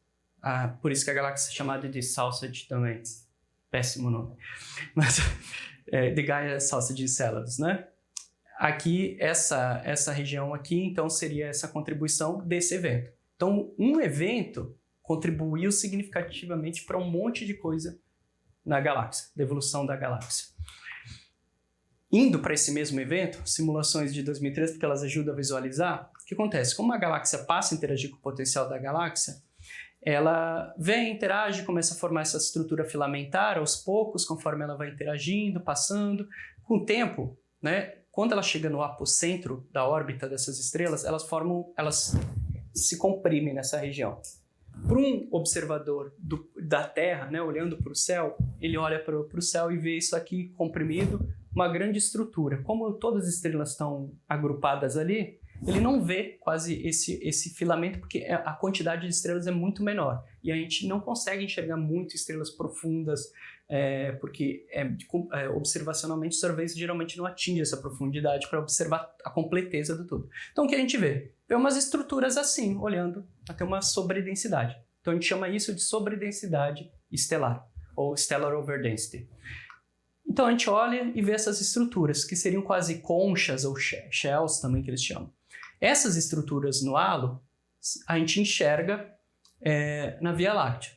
por isso que a galáxia é chamada de Sausage também. Péssimo nome. Mas The Gaia Sausage Enceladus, né? Aqui, essa região aqui, então, seria essa contribuição desse evento. Então, um evento contribuiu significativamente para um monte de coisa na galáxia, da evolução da galáxia. Indo para esse mesmo evento, simulações de 2003, porque elas ajudam a visualizar, o que acontece? Como a galáxia passa a interagir com o potencial da galáxia, ela vem, interage, começa a formar essa estrutura filamentar aos poucos, conforme ela vai interagindo, passando. Com o tempo, né? Quando ela chega no apocentro da órbita dessas estrelas, elas se comprimem nessa região. Para um observador da Terra, né, olhando para o céu, ele olha para o céu e vê isso aqui comprimido, uma grande estrutura. Como todas as estrelas estão agrupadas ali, ele não vê quase esse filamento, porque a quantidade de estrelas é muito menor. E a gente não consegue enxergar muito estrelas profundas, porque observacionalmente o survey geralmente não atinge essa profundidade para observar a completeza do todo. Então o que a gente vê? Vê umas estruturas assim, olhando até uma sobredensidade. Então a gente chama isso de sobredensidade estelar, ou stellar overdensity. Então a gente olha e vê essas estruturas, que seriam quase conchas ou shells também que eles chamam. Essas estruturas no halo, a gente enxerga na Via Láctea.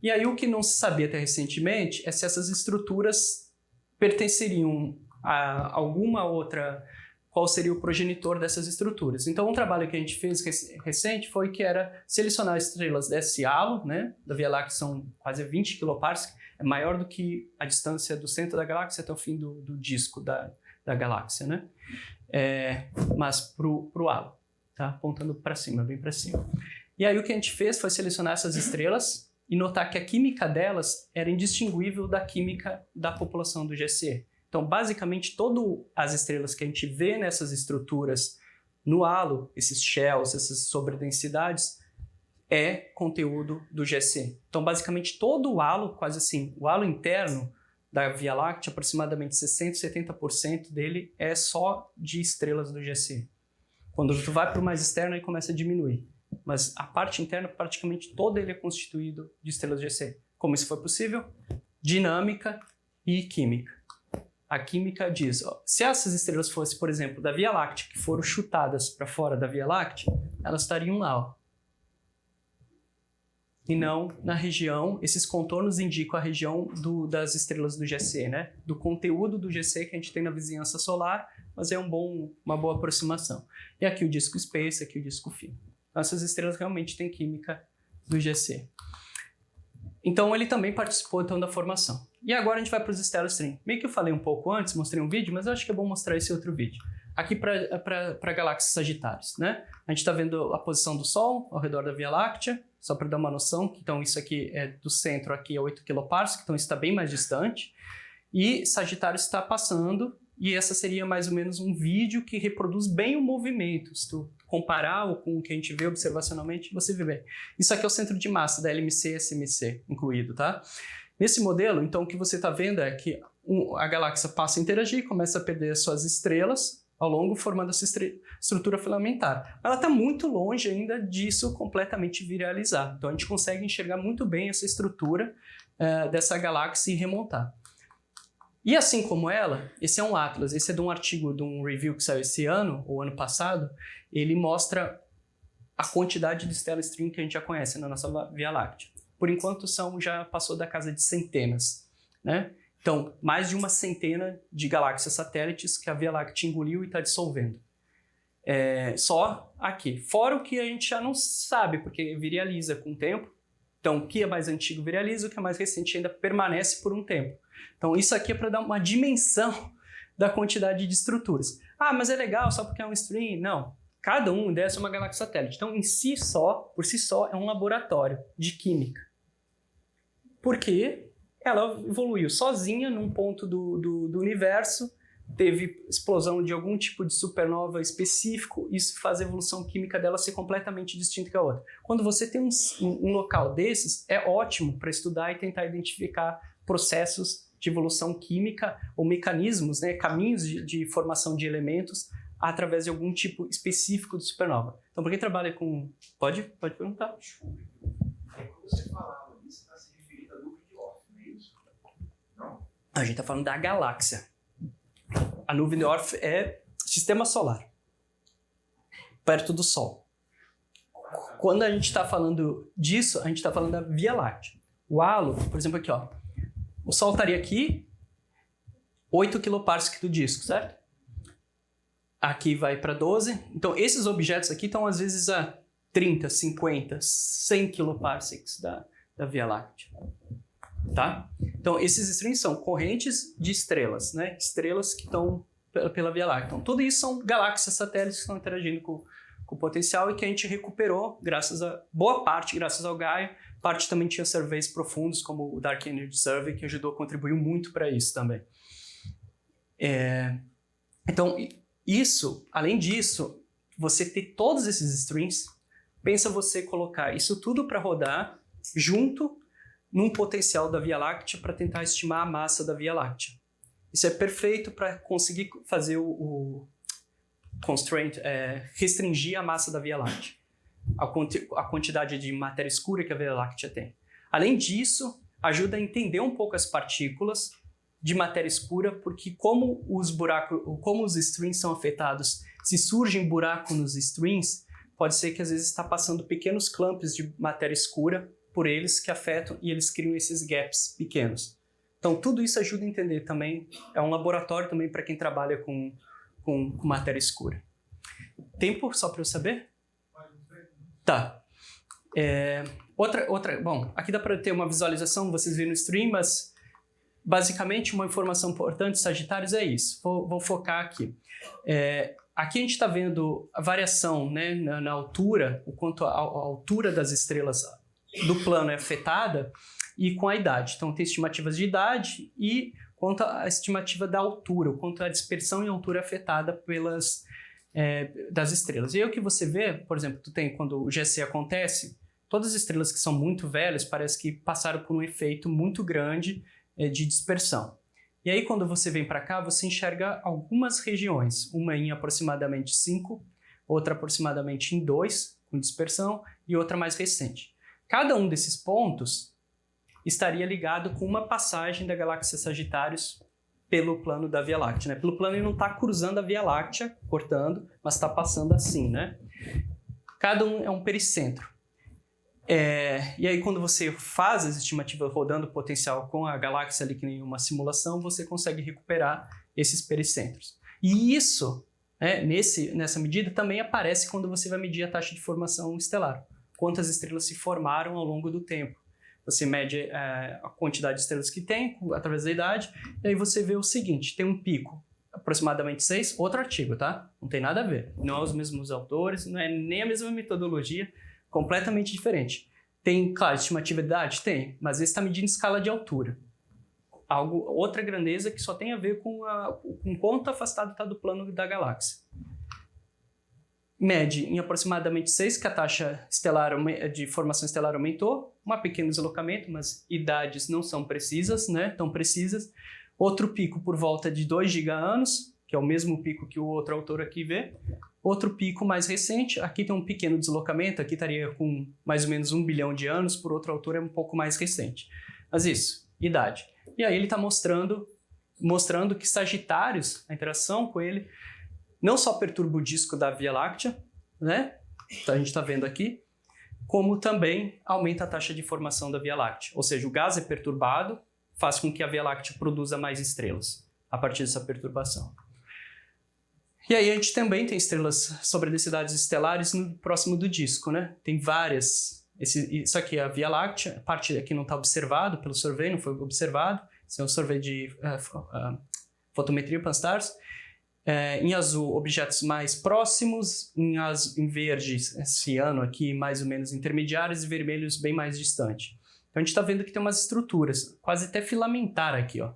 E aí o que não se sabia até recentemente é se essas estruturas pertenceriam a alguma outra, qual seria o progenitor dessas estruturas. Então um trabalho que a gente fez recente foi que era selecionar estrelas desse halo, né, da Via Láctea, são quase 20 kPa, é maior do que a distância do centro da galáxia até o fim do disco da galáxia, né? Mas pro halo, tá? Apontando para cima, bem para cima. E aí o que a gente fez foi selecionar essas estrelas e notar que a química delas era indistinguível da química da população do GCE. Então, basicamente, todas as estrelas que a gente vê nessas estruturas no halo, esses shells, essas sobredensidades, é conteúdo do GC. Então, basicamente, todo o halo, quase assim, o halo interno da Via Láctea, aproximadamente 60%, 70% dele é só de estrelas do GC. Quando tu vai para o mais externo, aí começa a diminuir. Mas a parte interna, praticamente todo ele é constituído de estrelas GC. Como isso foi possível? Dinâmica e química. A química diz, se essas estrelas fossem, por exemplo, da Via Láctea, que foram chutadas para fora da Via Láctea, elas estariam lá, e não na região, esses contornos indicam a região das estrelas do GC, né? Do conteúdo do GC que a gente tem na vizinhança solar, mas é uma boa aproximação. E aqui o disco Space, aqui o disco fino. Então, essas estrelas realmente têm química do GC. Então ele também participou então da formação. E agora a gente vai para os stellar stream. Meio que eu falei um pouco antes, mostrei um vídeo, mas eu acho que é bom mostrar esse outro vídeo. Aqui para galáxias Sagitários, né? A gente está vendo a posição do Sol ao redor da Via Láctea, só para dar uma noção. Então isso aqui é do centro aqui a 8 kPa, então isso está bem mais distante. E Sagitário está passando, e essa seria mais ou menos um vídeo que reproduz bem o movimento. Se tu comparar com o que a gente vê observacionalmente, você vê bem. Isso aqui é o centro de massa da LMC e SMC incluído, tá? Nesse modelo, então, o que você está vendo é que a galáxia passa a interagir, começa a perder as suas estrelas ao longo, formando essa estrutura filamentar. Ela está muito longe ainda disso completamente virializar. Então, a gente consegue enxergar muito bem essa estrutura dessa galáxia e remontar. E assim como ela, esse é um atlas, esse é de um artigo, de um review que saiu esse ano, ou ano passado, ele mostra a quantidade de stellar stream que a gente já conhece na nossa Via Láctea. Por enquanto já passou da casa de centenas, né? Então, mais de uma centena de galáxias satélites que a Via Láctea engoliu e está dissolvendo. Só aqui. Fora o que a gente já não sabe, porque virializa com o tempo. Então, o que é mais antigo virializa, o que é mais recente ainda permanece por um tempo. Então, isso aqui é para dar uma dimensão da quantidade de estruturas. Ah, mas é legal só porque é um stream? Não. Cada um dessa é uma galáxia satélite. Então, por si só, é um laboratório de química. Porque ela evoluiu sozinha num ponto do universo, teve explosão de algum tipo de supernova específico, isso faz a evolução química dela ser completamente distinta da outra. Quando você tem um local desses, é ótimo para estudar e tentar identificar processos de evolução química ou mecanismos, né, caminhos de formação de elementos através de algum tipo específico de supernova. Então, para quem trabalha com... Pode perguntar. Quando você falava isso, está se referindo à nuvem de Oort, não é isso? Não? A gente está falando da galáxia. A nuvem de Oort é sistema solar, perto do Sol. Quando a gente está falando disso, a gente está falando da Via Láctea. O halo, por exemplo, aqui, ó. O Sol estaria aqui, 8 kPa do disco, certo? Aqui vai para 12. Então, esses objetos aqui estão, às vezes, a 30, 50, 100 kPa da Via Láctea. Tá? Então, esses streams são correntes de estrelas, né? Estrelas que estão pela Via Láctea. Então, tudo isso são galáxias satélites que estão interagindo com com potencial e que a gente recuperou boa parte graças ao Gaia. Parte também tinha surveys profundos, como o Dark Energy Survey, que contribuiu muito para isso também. Então, além disso, você ter todos esses streams, pensa você colocar isso tudo para rodar junto num potencial da Via Láctea para tentar estimar a massa da Via Láctea. Isso é perfeito para conseguir fazer o constraint, restringir a massa da Via Láctea, a quantidade de matéria escura que a Via Láctea tem. Além disso, ajuda a entender um pouco as partículas de matéria escura, porque como os streams são afetados, se surgem buracos nos streams, pode ser que às vezes está passando pequenos clumps de matéria escura por eles que afetam e eles criam esses gaps pequenos. Então, tudo isso ajuda a entender também. É um laboratório também para quem trabalha com matéria escura. Tempo só para eu saber? Tá. Bom, aqui dá para ter uma visualização, vocês viram no stream, mas basicamente uma informação importante, Sagitários, é isso. Vou focar aqui. Aqui a gente está vendo a variação, né, na altura, o quanto a altura das estrelas do plano é afetada e com a idade. Então, tem estimativas de idade e quanto a estimativa da altura, o quanto a dispersão em altura é afetada das estrelas. E aí o que você vê, por exemplo, quando o GC acontece, todas as estrelas que são muito velhas parece que passaram por um efeito muito grande de dispersão. E aí, quando você vem para cá, você enxerga algumas regiões, uma em aproximadamente 5, outra aproximadamente em 2, com dispersão, e outra mais recente. Cada um desses pontos estaria ligado com uma passagem da galáxia Sagitários pelo plano da Via Láctea, né? Pelo plano ele não está cruzando a Via Láctea, cortando, mas está passando assim, né? Cada um é um pericentro. E aí, quando você faz as estimativas rodando o potencial com a galáxia ali, que nem uma simulação, você consegue recuperar esses pericentros. E isso, nessa medida, também aparece quando você vai medir a taxa de formação estelar. Quantas estrelas se formaram ao longo do tempo. Você mede a quantidade de estrelas que tem, através da idade, e aí você vê o seguinte, tem um pico, aproximadamente 6, outro artigo, tá? Não tem nada a ver. Não é os mesmos autores, não é nem a mesma metodologia, completamente diferente. Tem, claro, estimativa de idade? Tem, mas esse está medindo escala de altura. Outra grandeza que só tem a ver com quanto afastado está do plano da galáxia. Mede em aproximadamente 6, que a taxa de formação estelar aumentou, um pequeno deslocamento, mas idades não são precisas, né? Tão precisas. Outro pico por volta de 2 giga-anos, que é o mesmo pico que o outro autor aqui vê. Outro pico mais recente, aqui tem um pequeno deslocamento, aqui estaria com mais ou menos 1 bilhão de anos, por outro autor é um pouco mais recente. Mas isso, idade. E aí ele está mostrando que Sagitários, a interação com ele, não só perturba o disco da Via Láctea, né? A gente está vendo aqui, como também aumenta a taxa de formação da Via Láctea. Ou seja, o gás é perturbado, faz com que a Via Láctea produza mais estrelas a partir dessa perturbação. E aí a gente também tem estrelas sobre densidades estelares próximo do disco, né? Tem várias. Isso aqui é a Via Láctea, a parte aqui não está observado pelo survey, não foi observado. Esse é um survey de fotometria Pan-STARRS. Em azul, objetos mais próximos, em verde, esse ano aqui, mais ou menos intermediários, e vermelhos bem mais distante. Então a gente está vendo que tem umas estruturas, quase até filamentar aqui, ó.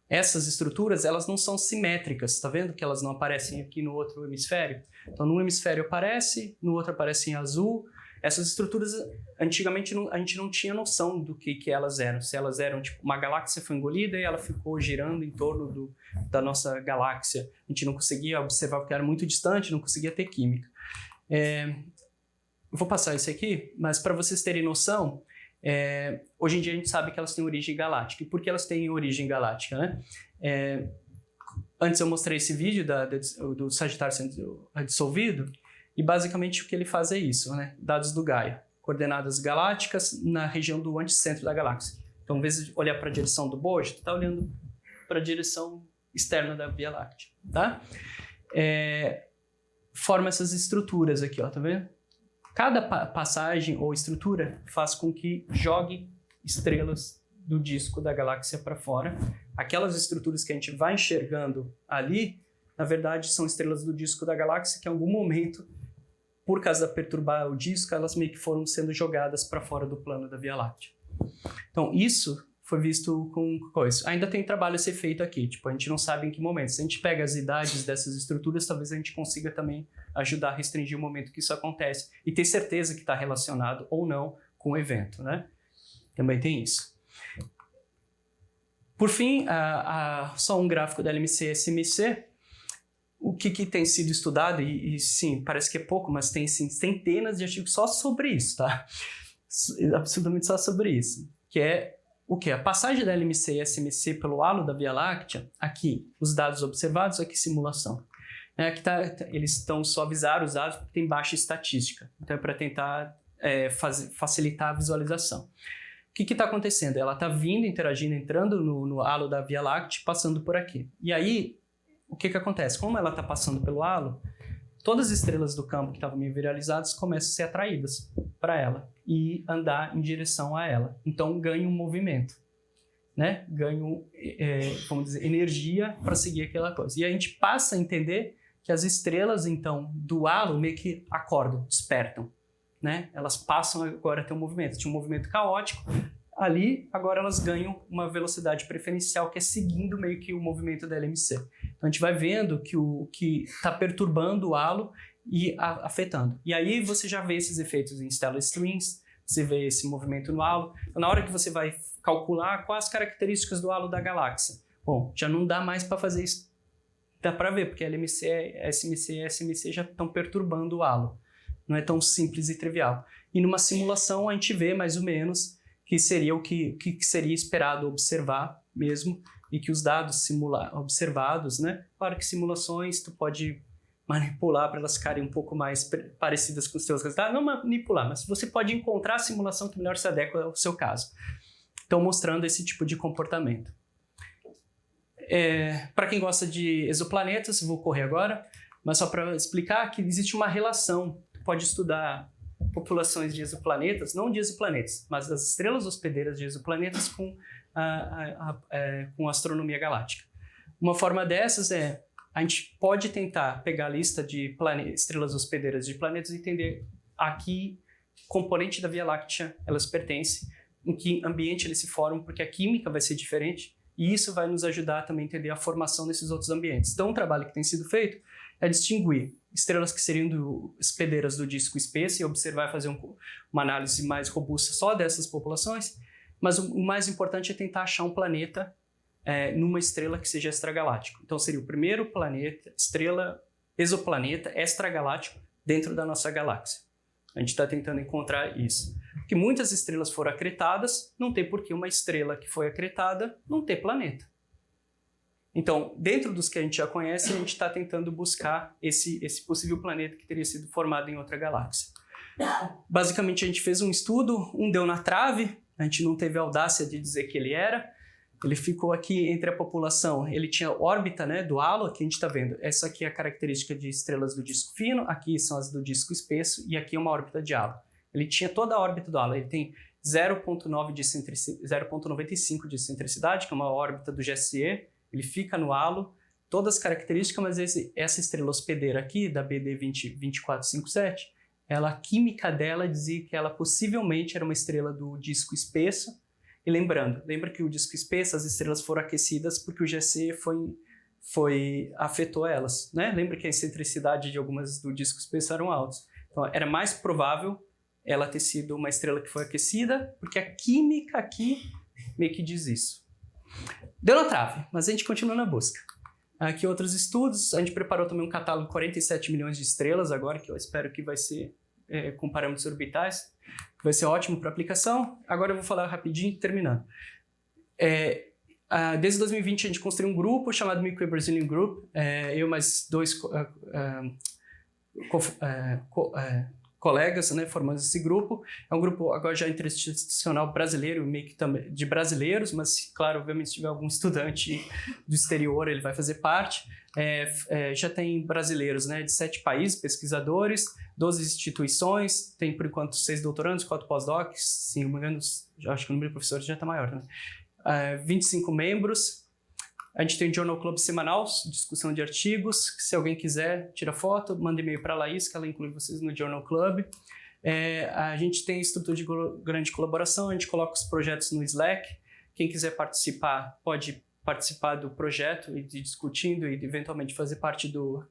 Essas estruturas, elas não são simétricas, está vendo que elas não aparecem aqui no outro hemisfério? Então, num hemisfério aparece, no outro aparece em azul. Essas estruturas, antigamente, a gente não tinha noção do que elas eram. Se elas eram, tipo, uma galáxia foi engolida e ela ficou girando em torno da nossa galáxia. A gente não conseguia observar porque era muito distante, não conseguia ter química. Vou passar isso aqui, mas para vocês terem noção, hoje em dia a gente sabe que elas têm origem galáctica. E por que elas têm origem galáctica, né? Antes eu mostrei esse vídeo do Sagitário sendo dissolvido, e basicamente o que ele faz é isso, né? Dados do Gaia, coordenadas galácticas na região do anticentro da galáxia. Então, em vez de olhar para a direção do bojo, tu está olhando para a direção externa da Via Láctea, tá? Forma essas estruturas aqui, ó, tá vendo? Cada passagem ou estrutura faz com que jogue estrelas do disco da galáxia para fora. Aquelas estruturas que a gente vai enxergando ali na verdade, são estrelas do disco da galáxia que em algum momento, por causa da perturbar o disco, elas meio que foram sendo jogadas para fora do plano da Via Láctea. Então, isso foi visto com coisa. Ainda tem trabalho a ser feito aqui, tipo, a gente não sabe em que momento. Se a gente pega as idades dessas estruturas, talvez a gente consiga também ajudar a restringir o momento que isso acontece e ter certeza que está relacionado ou não com o evento, né? Também tem isso. Por fim, só um gráfico da LMC e SMC. O que tem sido estudado, e sim, parece que é pouco, mas tem sim, centenas de artigos só sobre isso, tá? Absolutamente só sobre isso. Que é o que? A passagem da LMC e SMC pelo halo da Via Láctea, aqui os dados observados, aqui simulação. Aqui eles estão suavizaram os dados porque tem baixa estatística. Então é para tentar facilitar a visualização. O que está acontecendo? Ela está vindo, interagindo, entrando no halo da Via Láctea, passando por aqui. E aí, o que acontece? Como ela está passando pelo halo, todas as estrelas do campo que estavam meio viralizadas começam a ser atraídas para ela e andar em direção a ela. Então, ganha um movimento, né? Ganha, vamos dizer, energia para seguir aquela coisa. E a gente passa a entender que as estrelas, então, do halo meio que acordam, despertam, né? Elas passam agora a ter um movimento. Tinha um movimento caótico. Ali, agora elas ganham uma velocidade preferencial que é seguindo meio que o movimento da LMC. Então, a gente vai vendo que o que está perturbando o halo e afetando. E aí você já vê esses efeitos em stellar streams, você vê esse movimento no halo. Então, na hora que você vai calcular quais as características do halo da galáxia, bom, já não dá mais para fazer isso. Dá para ver, porque a LMC, SMC e SMC já estão perturbando o halo. Não é tão simples e trivial. E numa simulação a gente vê mais ou menos que seria o que seria esperado observar mesmo, e que os dados observados, né? Claro que simulações tu pode manipular para elas ficarem um pouco mais parecidas com os seus resultados. Não manipular, mas você pode encontrar a simulação que melhor se adequa ao seu caso. Então, mostrando esse tipo de comportamento. Para quem gosta de exoplanetas, vou correr agora, mas só para explicar que existe uma relação. Tu pode estudar populações de exoplanetas, não de exoplanetas, mas das estrelas hospedeiras de exoplanetas com astronomia galáctica. Uma forma dessas a gente pode tentar pegar a lista de estrelas hospedeiras de planetas e entender a que componente da Via Láctea elas pertencem, em que ambiente eles se formam, porque a química vai ser diferente, e isso vai nos ajudar também a entender a formação desses outros ambientes. Então, um trabalho que tem sido feito é distinguir estrelas que seriam hospedeiras do disco espesso e observar e fazer uma análise mais robusta só dessas populações, mas o mais importante é tentar achar um planeta numa estrela que seja extragaláctico. Então seria o primeiro planeta, exoplaneta extragaláctico dentro da nossa galáxia. A gente está tentando encontrar isso. Porque muitas estrelas foram acretadas, não tem por que uma estrela que foi acretada não ter planeta. Então, dentro dos que a gente já conhece, a gente está tentando buscar esse possível planeta que teria sido formado em outra galáxia. Basicamente, a gente fez um estudo, deu na trave, a gente não teve a audácia de dizer que ele era. Ele ficou aqui entre a população, ele tinha órbita, né, do halo, aqui a gente está vendo. Essa aqui é a característica de estrelas do disco fino, aqui são as do disco espesso e aqui é uma órbita de halo. Ele tinha toda a órbita do halo, ele tem 0,95 de excentricidade, que é uma órbita do GSE, ele fica no halo, todas as características, mas essa estrela hospedeira aqui, da BD 2457, a química dela dizia que ela possivelmente era uma estrela do disco espesso. E lembra que o disco espesso, as estrelas foram aquecidas porque o GC afetou elas, né? Lembra que a excentricidade de algumas do disco espesso eram altas. Então, era mais provável ela ter sido uma estrela que foi aquecida, porque a química aqui meio que diz isso. Deu na trave, mas a gente continua na busca. Aqui outros estudos, a gente preparou também um catálogo de 47 milhões de estrelas agora, que eu espero que vai ser com parâmetros orbitais, que vai ser ótimo para aplicação. Agora eu vou falar rapidinho, terminando. Desde 2020 a gente construiu um grupo chamado Milky Way Brazilian Group, eu mais dois colegas, né, formando esse grupo. É um grupo agora já interinstitucional brasileiro, meio que também de brasileiros, mas, claro, obviamente, se tiver algum estudante do exterior, ele vai fazer parte. Já tem brasileiros, né, de 7 países, pesquisadores, 12 instituições, tem, por enquanto, 6 doutorandos, 4 pós-docs, se não me engano, acho que o número de professores já está maior, né? 25 membros. A gente tem o Journal Club semanal, discussão de artigos. Se alguém quiser, tira foto, manda e-mail para a Laís, que ela inclui vocês no Journal Club. A gente tem estrutura de grande colaboração, a gente coloca os projetos no Slack. Quem quiser participar, pode participar do projeto e de discutindo e eventualmente fazer parte do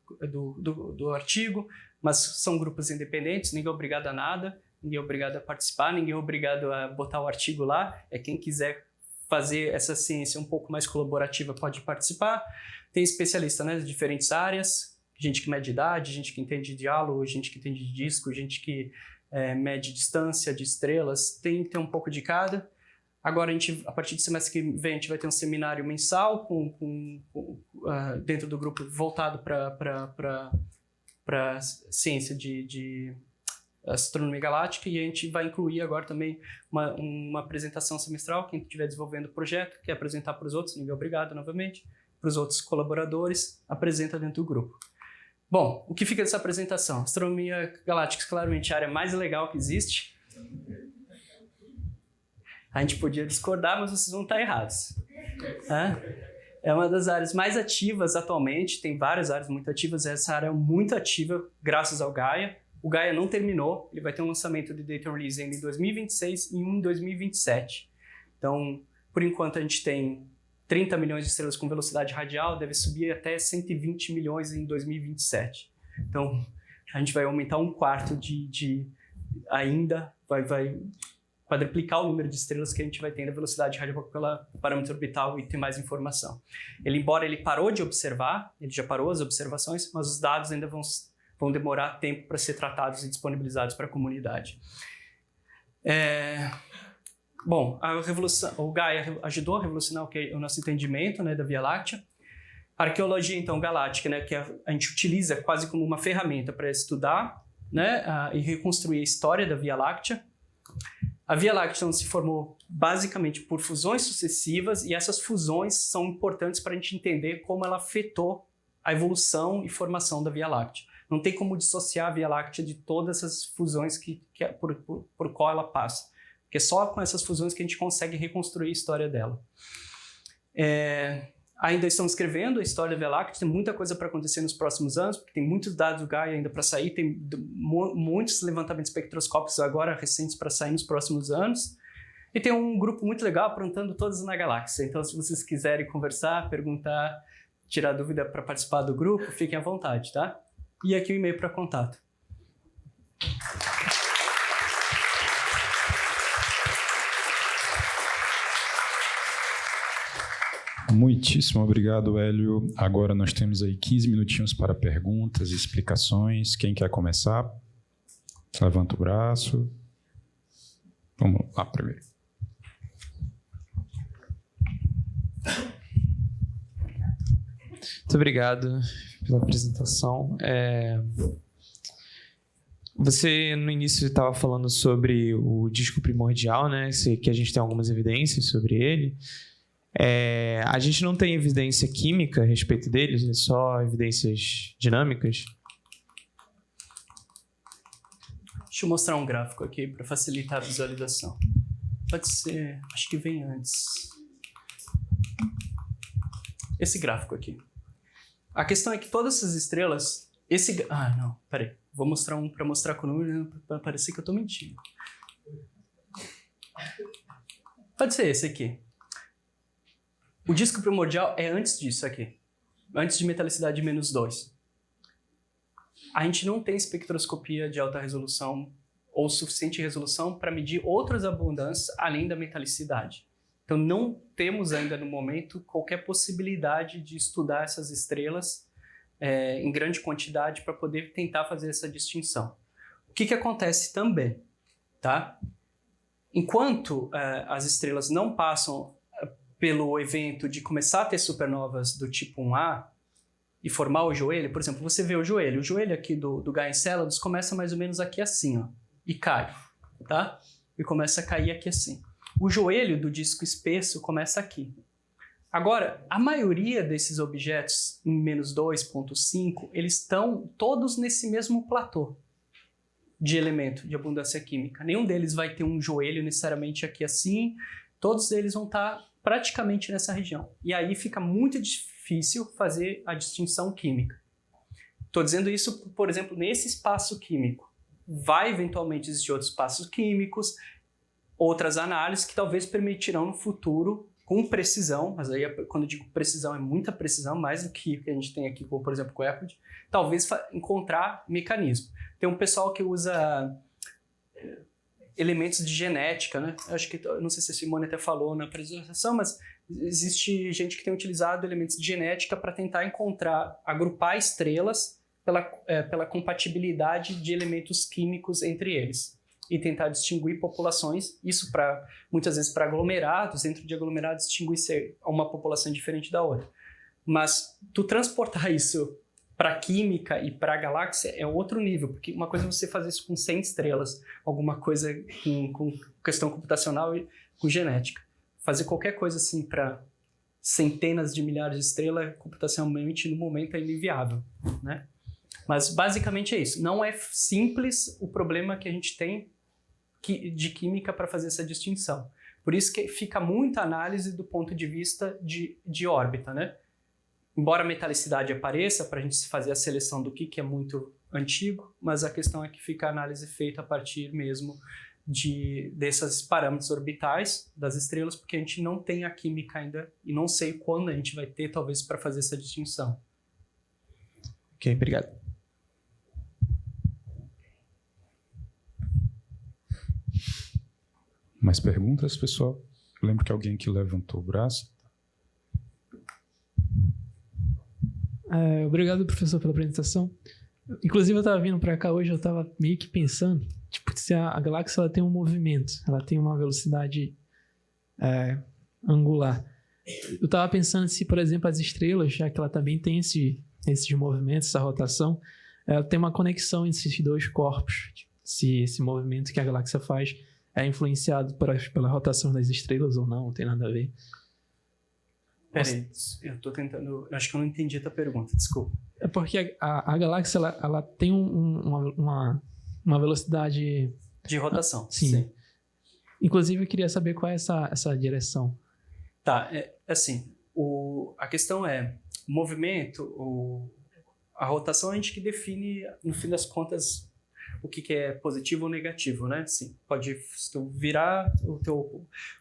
artigo, mas são grupos independentes, ninguém é obrigado a nada, ninguém é obrigado a participar, ninguém é obrigado a botar o artigo lá, quem quiser fazer essa ciência um pouco mais colaborativa pode participar. Tem especialista, né, de diferentes áreas, gente que mede idade, gente que entende diálogo, gente que entende de disco, gente que mede distância de estrelas, tem um pouco de cada. Agora, a partir do semestre que vem, a gente vai ter um seminário mensal dentro do grupo voltado para ciência de astronomia galáctica, e a gente vai incluir agora também uma apresentação semestral, quem estiver desenvolvendo o projeto, quer apresentar para os outros, ninguém é obrigado novamente, para os outros colaboradores, apresenta dentro do grupo. Bom, o que fica dessa apresentação? Astronomia galáctica, claramente, a área mais legal que existe. A gente podia discordar, mas vocês vão estar errados. É uma das áreas mais ativas atualmente, tem várias áreas muito ativas, essa área é muito ativa graças ao Gaia. O Gaia não terminou, ele vai ter um lançamento de Data Release ainda em 2026 e um em 2027. Então, por enquanto a gente tem 30 milhões de estrelas com velocidade radial, deve subir até 120 milhões em 2027. Então, a gente vai aumentar um quarto ainda, vai quadruplicar o número de estrelas que a gente vai ter na velocidade radial pela parâmetro orbital e ter mais informação. Embora ele parou de observar, ele já parou as observações, mas os dados ainda vão demorar tempo para ser tratados e disponibilizados para a comunidade. Bom, o Gaia ajudou a revolucionar o nosso entendimento, né, da Via Láctea. A arqueologia, então, galáctica, né, que a gente utiliza quase como uma ferramenta para estudar, né, e reconstruir a história da Via Láctea. A Via Láctea então, se formou basicamente por fusões sucessivas, e essas fusões são importantes para a gente entender como ela afetou a evolução e formação da Via Láctea. Não tem como dissociar a Via Láctea de todas essas fusões por qual ela passa. Porque é só com essas fusões que a gente consegue reconstruir a história dela. Ainda estamos escrevendo a história da Via Láctea, tem muita coisa para acontecer nos próximos anos, porque tem muitos dados do Gaia ainda para sair, tem muitos levantamentos espectroscópicos agora recentes para sair nos próximos anos. E tem um grupo muito legal aprontando todas na galáxia. Então, se vocês quiserem conversar, perguntar, tirar dúvida para participar do grupo, fiquem à vontade, tá? E aqui o e-mail para contato. Muitíssimo obrigado, Hélio. Agora nós temos aí 15 minutinhos para perguntas e explicações. Quem quer começar? Levanta o braço. Vamos lá primeiro. Muito obrigado pela apresentação. Você, no início, estava falando sobre o disco primordial, né? Que a gente tem algumas evidências sobre ele. A gente não tem evidência química a respeito deles, é só evidências dinâmicas. Deixa eu mostrar um gráfico aqui para facilitar a visualização. Pode ser, acho que vem antes. Esse gráfico aqui. A questão é que todas essas estrelas... não, peraí. Vou mostrar um para mostrar com o número, para parecer que eu estou mentindo. Pode ser esse aqui. O disco primordial é antes disso aqui. Antes de metalicidade -2. A gente não tem espectroscopia de alta resolução ou suficiente resolução para medir outras abundâncias além da metalicidade. Então não temos ainda no momento qualquer possibilidade de estudar essas estrelas em grande quantidade para poder tentar fazer essa distinção. O que acontece também? Tá? Enquanto as estrelas não passam pelo evento de começar a ter supernovas do tipo 1A e formar o joelho, por exemplo, você vê o joelho aqui do Gaia Enceladus começa mais ou menos aqui assim, ó, e cai, tá? E começa a cair aqui assim. O joelho do disco espesso começa aqui. Agora, a maioria desses objetos em -2.5, eles estão todos nesse mesmo platô de elemento, de abundância química. Nenhum deles vai ter um joelho necessariamente aqui assim, todos eles vão estar praticamente nessa região. E aí fica muito difícil fazer a distinção química. Estou dizendo isso, por exemplo, nesse espaço químico. Vai eventualmente existir outros espaços químicos, outras análises que talvez permitirão no futuro, com precisão, mas aí quando eu digo precisão é muita precisão, mais do que a gente tem aqui, como, por exemplo, com o EPOD, talvez encontrar mecanismo. Tem um pessoal que usa elementos de genética, né? Acho que, não sei se a Simone até falou na apresentação, mas existe gente que tem utilizado elementos de genética para tentar agrupar estrelas pela compatibilidade de elementos químicos entre eles e tentar distinguir populações, isso muitas vezes para aglomerados, dentro de aglomerados distinguir se uma população diferente da outra. Mas tu transportar isso para química e para galáxia é outro nível, porque uma coisa é você fazer isso com 100 estrelas, alguma coisa com questão computacional e com genética. Fazer qualquer coisa assim para centenas de milhares de estrelas, computacionalmente, no momento é inviável, né? Mas basicamente é isso. Não é simples o problema que a gente tem de química para fazer essa distinção. Por isso que fica muita análise do ponto de vista de órbita, né? Embora a metalicidade apareça para a gente fazer a seleção do que é muito antigo, mas a questão é que fica a análise feita a partir mesmo desses parâmetros orbitais das estrelas, porque a gente não tem a química ainda e não sei quando a gente vai ter, talvez, para fazer essa distinção. Ok, obrigado. Mais perguntas, pessoal? Eu lembro que alguém que levantou o braço. Obrigado, professor, pela apresentação. Inclusive, eu estava vindo para cá hoje, eu estava meio que pensando, tipo, se a galáxia ela tem um movimento, ela tem uma velocidade angular. Eu estava pensando se, por exemplo, as estrelas, já que ela também tem esses movimentos, essa rotação, ela tem uma conexão entre esses dois corpos. Se esse movimento que a galáxia faz é influenciado pela rotação das estrelas ou não tem nada a ver. Peraí, eu acho que eu não entendi a tua pergunta, desculpa. É porque a galáxia, ela tem uma velocidade... De rotação, sim. Sim. Inclusive, eu queria saber qual é essa direção. Tá, assim, a questão é, o movimento, a rotação a gente que define, no fim das contas, o que é positivo ou negativo, né? Sim, pode virar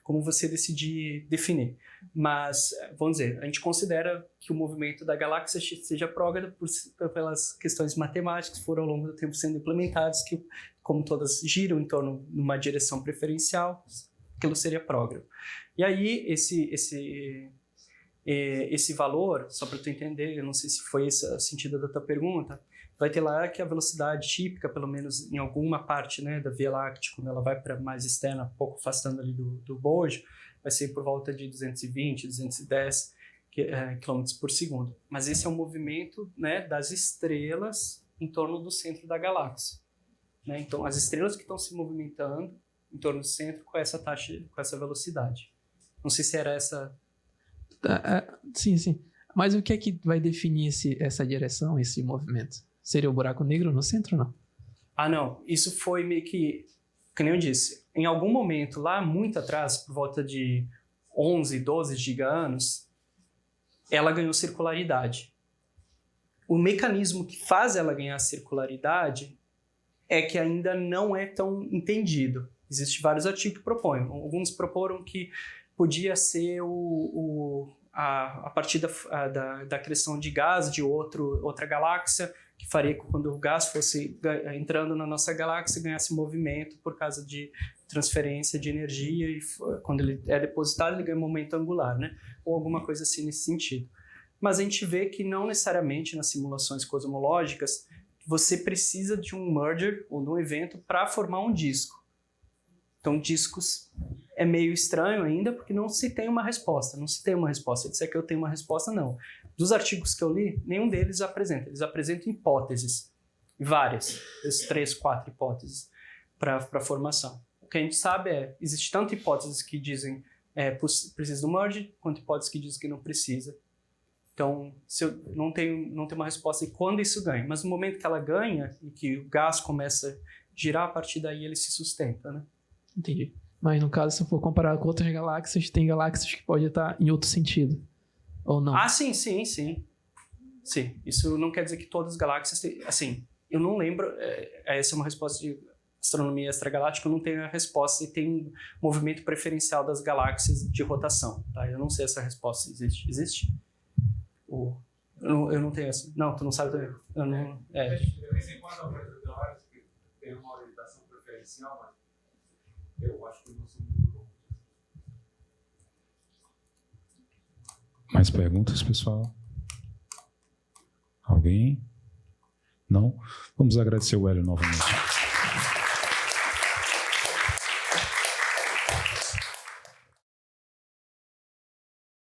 como você decidir definir. Mas, vamos dizer, a gente considera que o movimento da galáxia seja prógrado pelas questões matemáticas que foram ao longo do tempo sendo implementadas, que, como todas giram em torno de uma direção preferencial, aquilo seria prógrado. E aí, esse valor, só para tu entender, eu não sei se foi esse o sentido da tua pergunta, vai ter lá que a velocidade típica, pelo menos em alguma parte, né, da Via Láctea, quando ela vai para mais externa, um pouco afastando ali do bojo, vai ser por volta de 220, 210 km por segundo. Mas esse é um movimento, né, das estrelas em torno do centro da galáxia, né? Então, as estrelas que estão se movimentando em torno do centro com essa taxa, com essa velocidade. Não sei se era essa... Sim. Mas o que é que vai definir essa direção, esse movimento? Seria o buraco negro no centro ou não? Ah, não. Isso foi meio que nem eu disse, em algum momento, lá muito atrás, por volta de 11, 12 giga-anos, ela ganhou circularidade. O mecanismo que faz ela ganhar circularidade é que ainda não é tão entendido. Existem vários artigos que propõem. Alguns proporam que podia ser a partir da acreção de gás de outra galáxia, que faria que quando o gás fosse entrando na nossa galáxia, ganhasse movimento por causa de transferência de energia e quando ele é depositado, ele ganha momento angular, né? Ou alguma coisa assim nesse sentido. Mas a gente vê que não necessariamente nas simulações cosmológicas você precisa de um merger ou de um evento para formar um disco. Então, discos é meio estranho ainda porque não se tem uma resposta. Não se tem uma resposta. Disser que eu tenho uma resposta, não. Dos artigos que eu li, nenhum deles apresenta. Eles apresentam hipóteses, várias, 3, 4 hipóteses para a formação. O que a gente sabe existe tanto hipóteses que dizem precisa do merge, quanto hipóteses que dizem que não precisa. Então, se eu não tenho uma resposta de quando isso ganha, mas no momento que ela ganha e que o gás começa a girar, a partir daí ele se sustenta, né? Entendi. Mas no caso, se for comparar com outras galáxias, tem galáxias que podem estar em outro sentido. Ou não? Ah, sim. Sim, isso não quer dizer que todas as galáxias têm... Assim, eu não lembro... essa é uma resposta de astronomia extragaláctica, eu não tenho a resposta se tem movimento preferencial das galáxias de rotação. Tá? Eu não sei se essa resposta existe. Existe? Eu não tenho essa. Não, tu não sabe também. Eu não... De vez em quando algumas que tem uma orientação preferencial, mas eu acho que não sou muito bom. Mais perguntas, pessoal? Alguém? Não? Vamos agradecer o Hélio novamente.